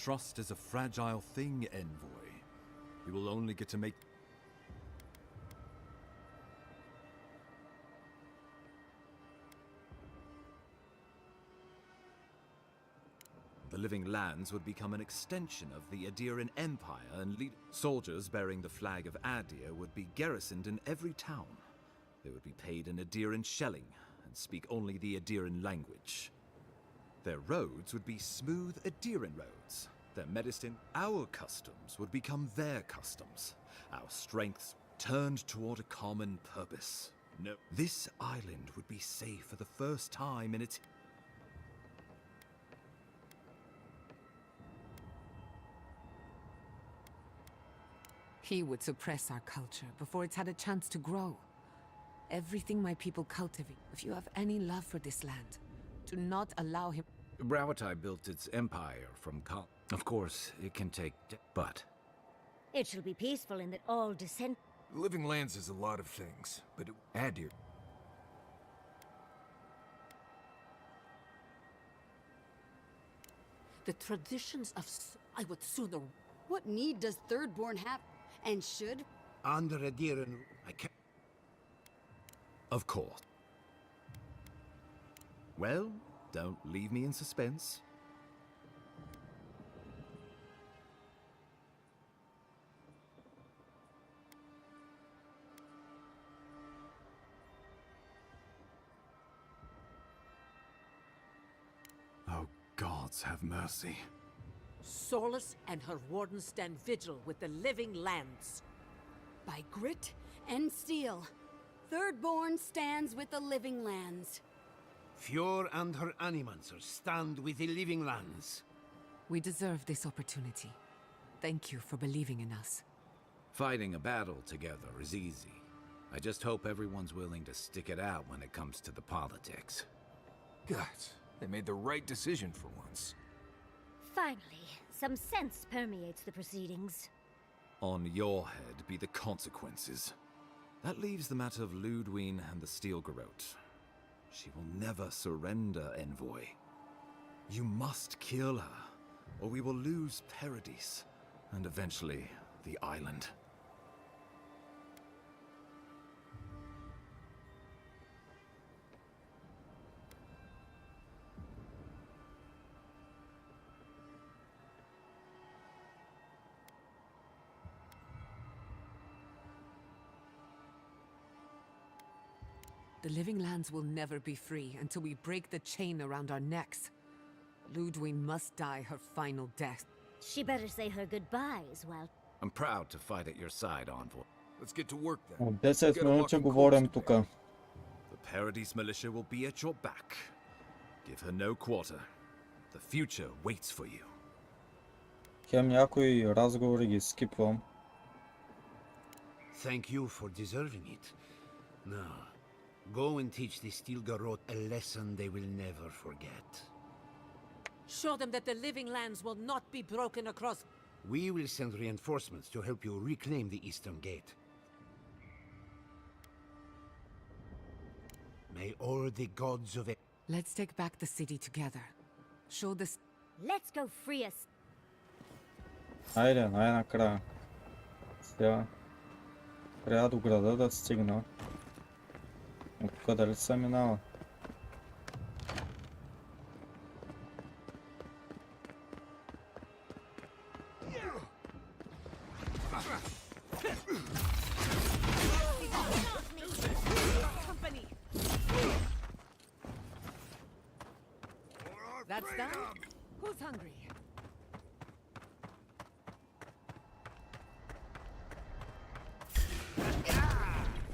Trust is a fragile thing, Envoy. You will only get to make... The living lands would become an extension of the Adiran Empire, and soldiers bearing the flag of Adir would be garrisoned in every town. They would be paid in Adiran shelling, and speak only the Adiran language. Their roads would be smooth Adiran roads. Their medicine, our customs, would become their customs. Our strengths turned toward a common purpose. No, this island would be safe for the first time in its... He would suppress our culture before it's had a chance to grow. Everything my people cultivate. If you have any love for this land, do not allow him... Brawatai built its empire from Of course, it can take... But... It shall be peaceful in that all descent... Living lands is a lot of things, but Adir... The traditions of... I would sooner... What need does Thirdborn have? And should? Under Adiran, I can't... Of course. Well, don't leave me in suspense. Oh, gods have mercy. Solace and her wardens stand vigil with the living lands. By grit and steel, Thirdborn stands with the living lands. Fjord and her animancers stand with the living lands. We deserve this opportunity. Thank you for believing in us. Fighting a battle together is easy. I just hope everyone's willing to stick it out when it comes to the politics. Gods, they made the right decision for once. Finally, some sense permeates the proceedings. On your head be the consequences. That leaves the matter of Ludwine and the Steel Garrote. She will never surrender, Envoy. You must kill her, or we will lose Paradis, and eventually the island. The living lands will never be free until we break the chain around our necks. Ludwine must die her final death. She better say her goodbyes while... I'm proud to fight at your side, Envoy. Let's get to work then. От 10 минути говорим тука. The Paradis militia will be at your back. Give her no quarter. The future waits for you. Хем някои разговори ги скипвам. Thank you for deserving it. Now, go and teach the Steel Garrote a lesson they will never forget. Show them that the living lands will not be broken across... We will send reinforcements to help you reclaim the Eastern Gate. May all the gods of... Let's take back the city together. Show this... Let's go free us. Айде, най-накрая. Сега трябва до града да стигна. От къде ли се минава? That's done? Who's hungry?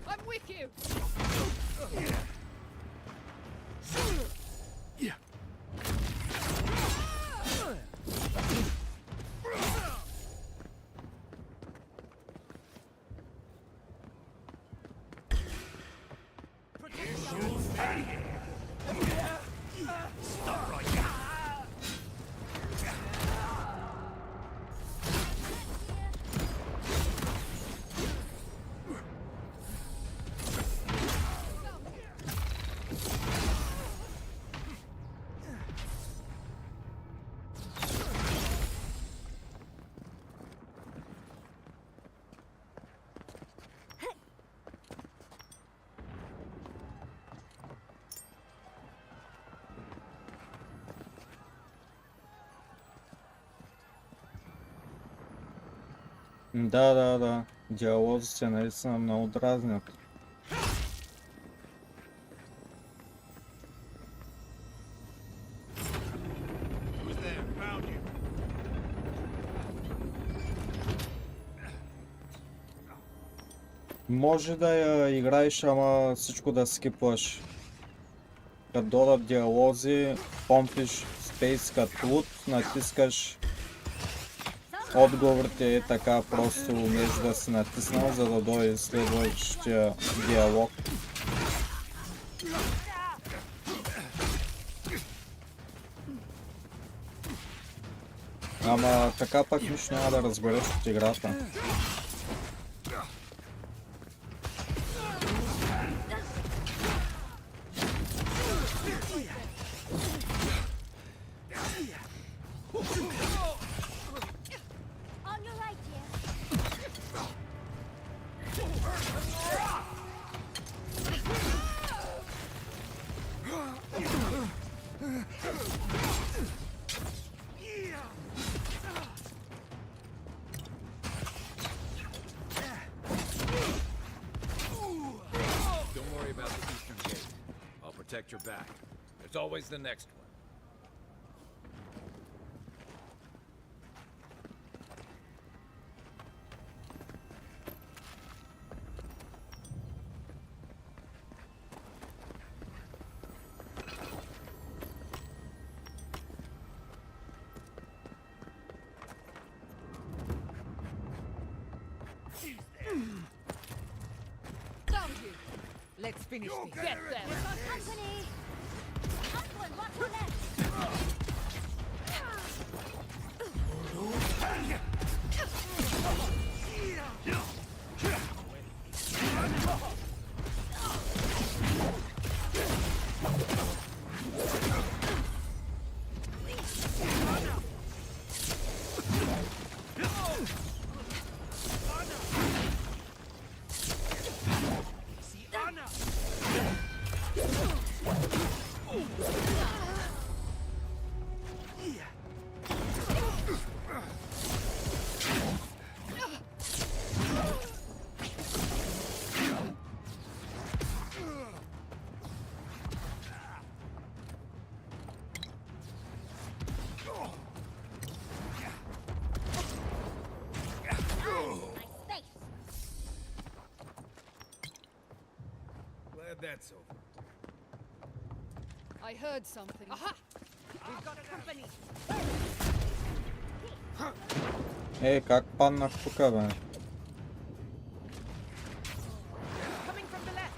I'm with you! Stop right now. Да. Диалозите нали са много дразнят. Може да я играеш, ама всичко да скипваш. Като додат диалози, помпиш Space като лут, натискаш отговорите е така, просто умееш да си натиснал, за да дойде следващия диалог. Ама така пък нищо няма да разбереш от играта. Protect your back. There's always the next one. Let's finish this. Get them! We've got company! Upward, watch your left! That's over. I heard something. Aha! We've got company. Как паднах тука, бе? Coming from the left.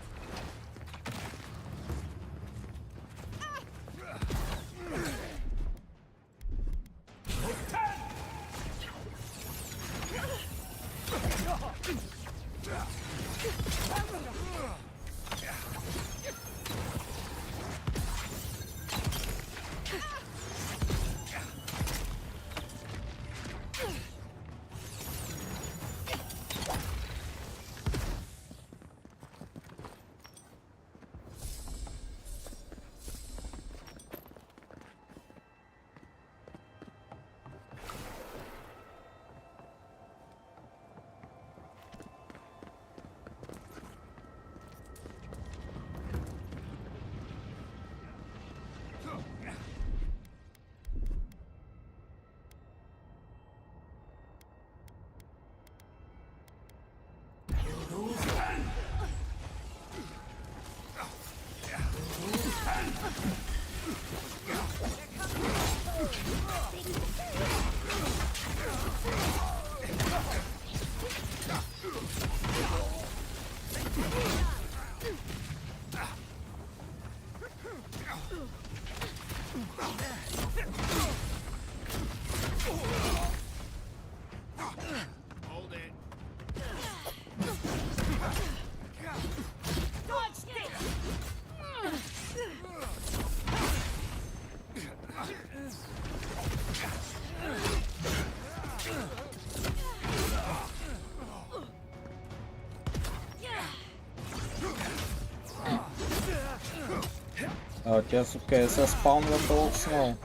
Тя сука се спаунва толкова много.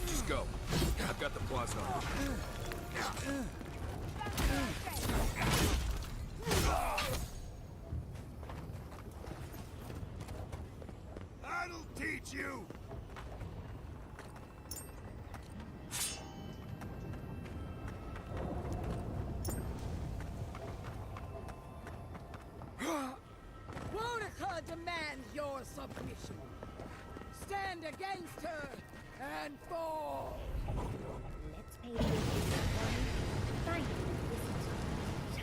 Just go. I've got the plaza. I'll teach you. submission. Stand against her and fall. Let's pay attention. Finally, listen to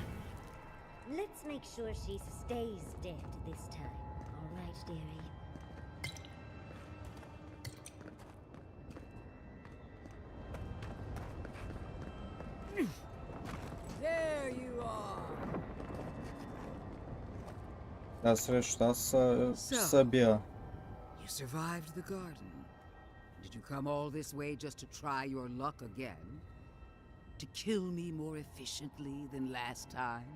me. Let's make sure she stays dead this time. All right, dearie. There you are. Да срещу събира. You survived the garden. Did you come all this way just to try your luck again? To kill me more efficiently than last time?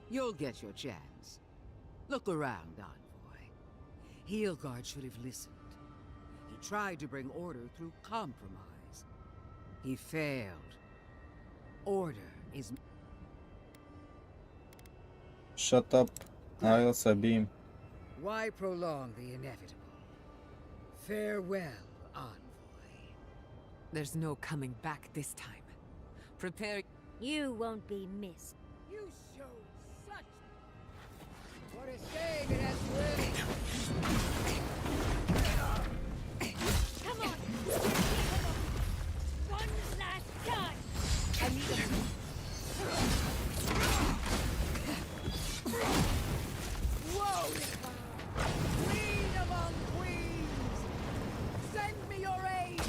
You'll get your chance. Look around, Envoy. Heelguard should have listened. He tried to bring order through compromise. He failed. Order is... Shut up. I'll Sabim. Why prolong the inevitable? Farewell, Envoy. There's no coming back this time. Prepare. You won't be missed. You showed such... What a shame it has really... Come on! One last time! I need a... Whoa! Queen among queens! Send me your aid!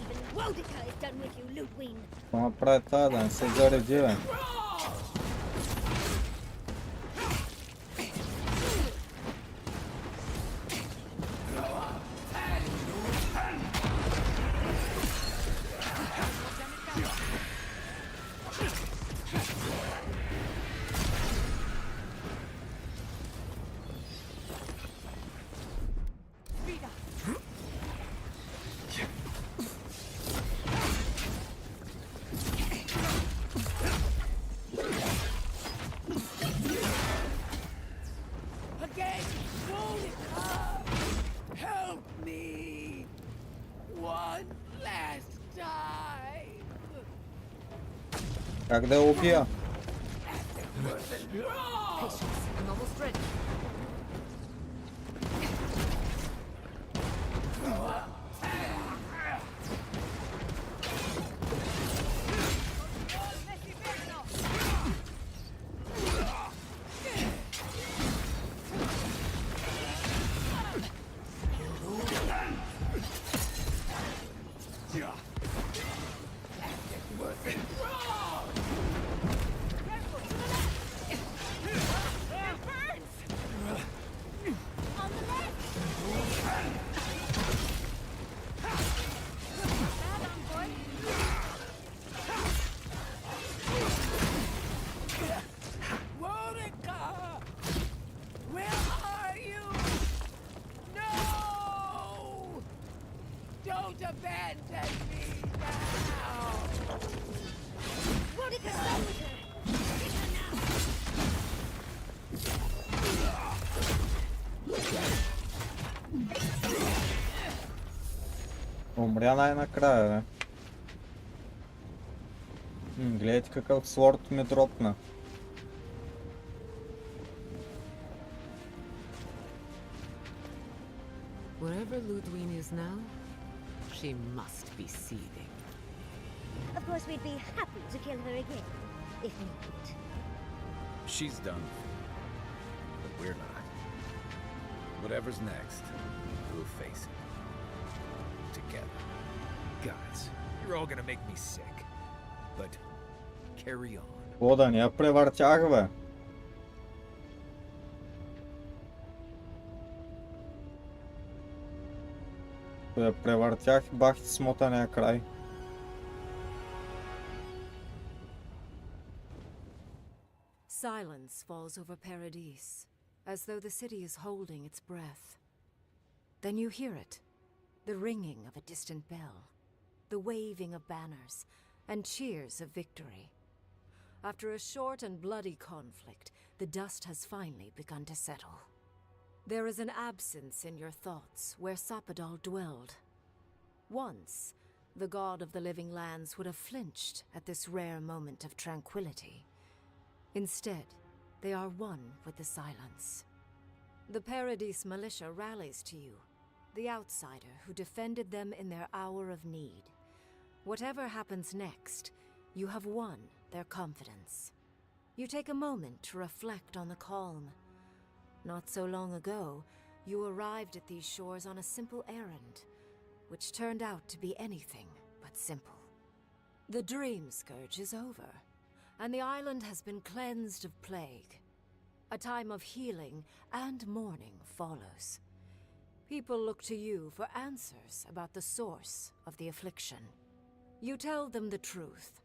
Even Wodika is done with you, Ludwig. Какво направи това да не се зареди, бе? Again! Wodika! Help me! One last time! Как да я убия? Patience, I'm almost ready. Wodika! Where are you? No! Don't abandon me now! Wodika, stay with her! Get her now! Умря най-накрая, бе. Гледайте какъв сворд ми дропна. Wherever Ludwig is now, she must be seething. Of course, we'd be happy to kill her again, if needed. She's done. But we're not. Whatever's next, we'll face it. Together. Guys, you're all gonna make me sick. But carry on. Какво да не я превъртях, бе? Ако я превъртях, бах ти смотания край. Silence falls over Paradise, as though the city is holding its breath. Then you hear it, the ringing of a distant bell, the waving of banners, and cheers of victory. After a short and bloody conflict, the dust has finally begun to settle. There is an absence in your thoughts where Sapadal dwelled. Once, the god of the living lands would have flinched at this rare moment of tranquility. Instead, they are one with the silence. The Paradise militia rallies to you, the outsider who defended them in their hour of need. Whatever happens next, you have won their confidence. You take a moment to reflect on the calm. Not so long ago, you arrived at these shores on a simple errand, which turned out to be anything but simple. The Dream Scourge is over, and the island has been cleansed of plague. A time of healing and mourning follows. People look to you for answers about the source of the affliction. You tell them the truth,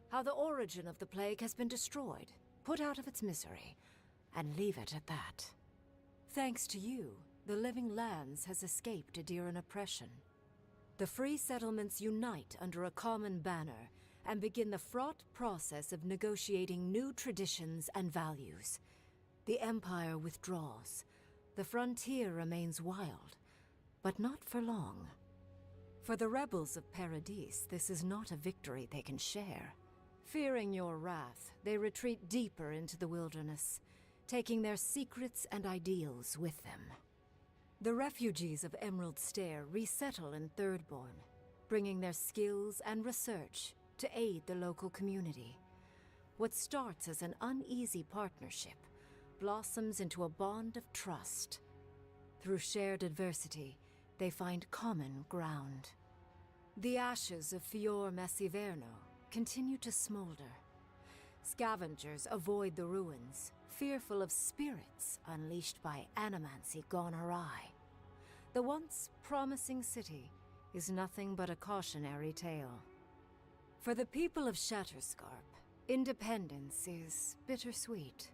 how the origin of the plague has been destroyed, put out of its misery, and leave it at that. Thanks to you, the living lands has escaped Adiran oppression. The free settlements unite under a common banner and begin the fraught process of negotiating new traditions and values. The Empire withdraws. The frontier remains wild, but not for long. For the rebels of Paradise, this is not a victory they can share. Fearing your wrath, they retreat deeper into the wilderness, taking their secrets and ideals with them. The refugees of Emerald Stair resettle in Thirdborn, bringing their skills and research to aid the local community. What starts as an uneasy partnership blossoms into a bond of trust. Through shared adversity, they find common ground. The ashes of Fior Messiverno continue to smolder. Scavengers avoid the ruins, fearful of spirits unleashed by animancy gone awry. The once promising city is nothing but a cautionary tale. For the people of Shatterscarp, independence is bittersweet.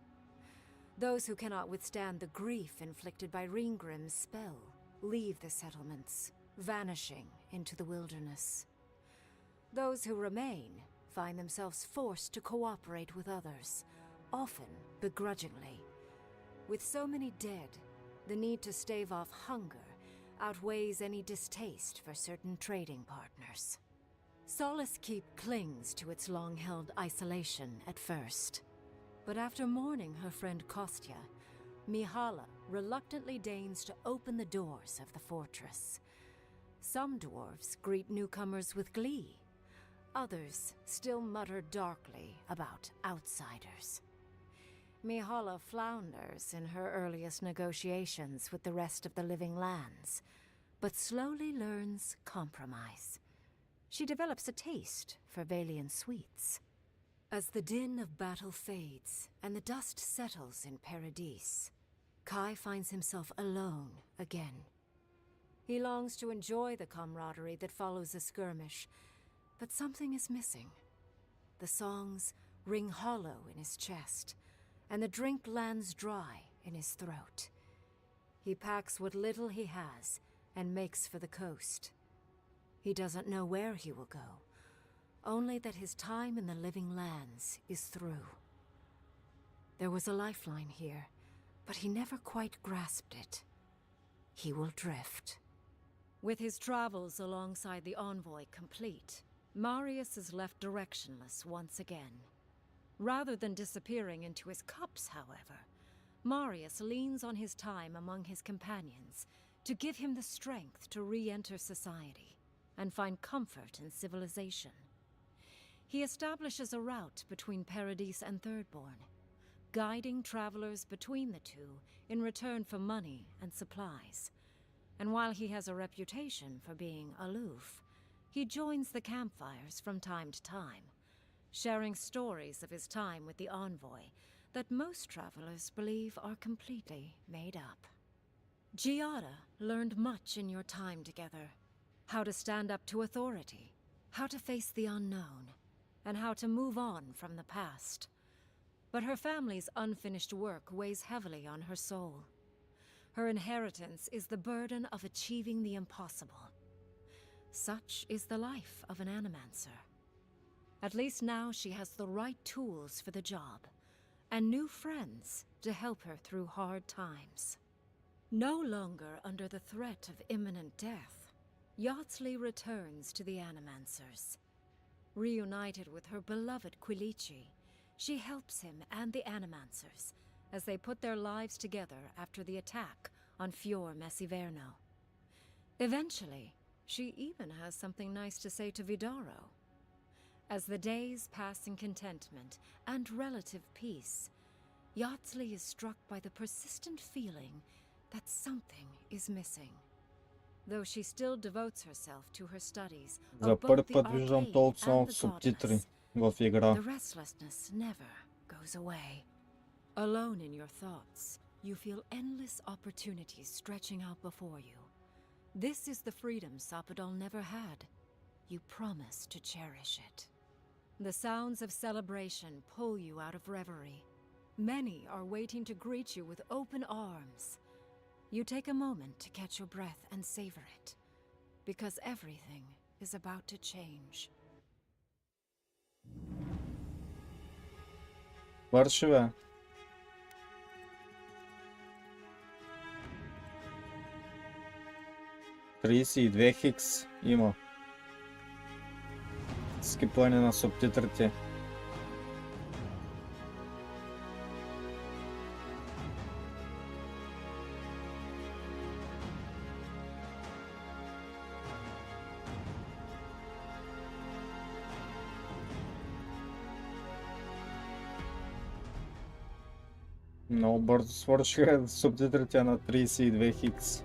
Those who cannot withstand the grief inflicted by Ringgrim's spell leave the settlements, vanishing into the wilderness. Those who remain find themselves forced to cooperate with others, often begrudgingly. With so many dead, the need to stave off hunger outweighs any distaste for certain trading partners. Solace Keep clings to its long-held isolation at first. But after mourning her friend Kostya, Mihala reluctantly deigns to open the doors of the fortress. Some dwarves greet newcomers with glee. Others still mutter darkly about outsiders. Mihala flounders in her earliest negotiations with the rest of the living lands, but slowly learns compromise. She develops a taste for Valian sweets. As the din of battle fades and the dust settles in Paradise, Kai finds himself alone again. He longs to enjoy the camaraderie that follows a skirmish, but something is missing. The songs ring hollow in his chest, and the drink lands dry in his throat. He packs what little he has and makes for the coast. He doesn't know where he will go, only that his time in the living lands is through. There was a lifeline here, but he never quite grasped it. He will drift. With his travels alongside the envoy complete, Marius is left directionless once again. Rather than disappearing into his cups, however, Marius leans on his time among his companions to give him the strength to re-enter society and find comfort in civilization. He establishes a route between Paradise and Thirdborn, guiding travelers between the two in return for money and supplies. And while he has a reputation for being aloof, he joins the campfires from time to time, sharing stories of his time with the envoy that most travelers believe are completely made up. Giada learned much in your time together. How to stand up to authority, how to face the unknown, and how to move on from the past. But her family's unfinished work weighs heavily on her soul. Her inheritance is the burden of achieving the impossible. Such is the life of an animancer. At least now she has the right tools for the job, and new friends to help her through hard times. No longer under the threat of imminent death, Yardsley returns to the Animancers. Reunited with her beloved Quilici, she helps him and the Animancers as they put their lives together after the attack on Fior Messiverno. Eventually, she even has something nice to say to Vidaro. As the days pass in contentment and relative peace, Yardsley is struck by the persistent feeling that something is missing. Though she still devotes herself to her studies За of първи both the път виждам arcane толкова and много the субтитри godless, в игра. the restlessness never goes away. Alone in your thoughts, you feel endless opportunities stretching out before you. This is the freedom Sapadal never had. You promise to cherish it. The sounds of celebration pull you out of reverie. Many are waiting to greet you with open arms. You take a moment to catch your breath and savor it, because everything is about to change. Върши, бе. $32 хикс има. Скипване на субтитрите. Много бързо свършиха субтитрите на 32 хикс.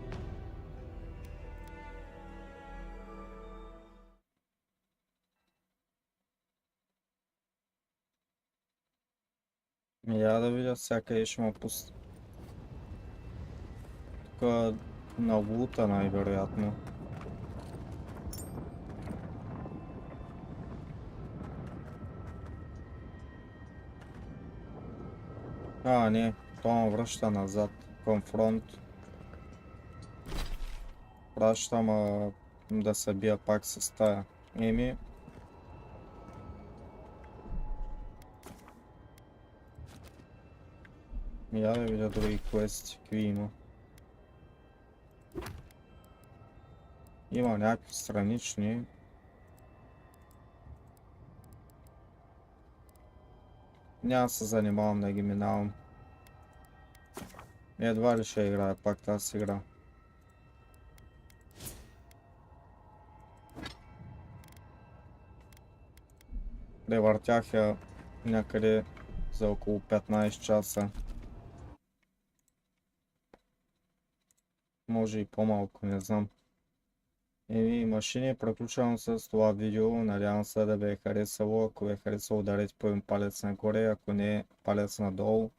Я да видя, всяка ще му пусти. Тук на лута най-вероятно. Не, то ме връща назад към фронт. Пращам да се бия пак с тая. Я да видя други квести, какви има. Има някакви странични. Няма се занимавам да ги минавам. Едва ли ще играя пак тази игра. Превъртях я някъде за около 15 часа. Може и по-малко, не знам. Машини, приключвам с това видео. Надявам се да ви е харесало. Ако ви е харесало, ударете по един палец нагоре, ако не, палец надолу.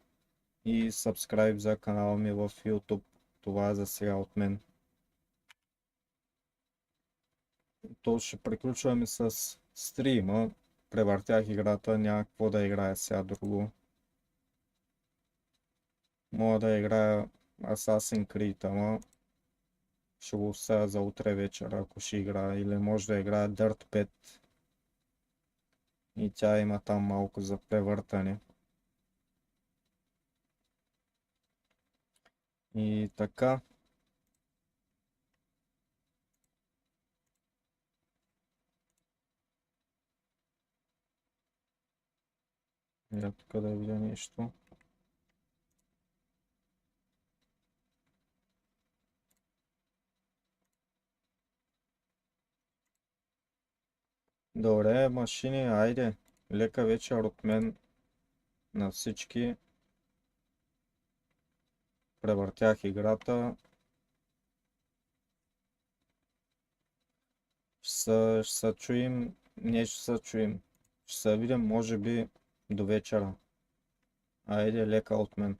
И subscribe за канала ми в YouTube. Това е за сега от мен. То ще приключваме с стрима. Превъртях играта, няма какво да играя сега друго. Мога да играя Assassin's Creed, ама ще го оставя за утре вечер, ако ще играя. Или може да играя Dirt 5. И тя има там малко за превъртане. И така. Я тук да видя нещо. Добре, машини, айде. Лека вечер от мен на всички. Превъртях играта. Ще се чуем. Не ще се чуем. Ще се видим, може би, до вечера. Айде, лека от мен.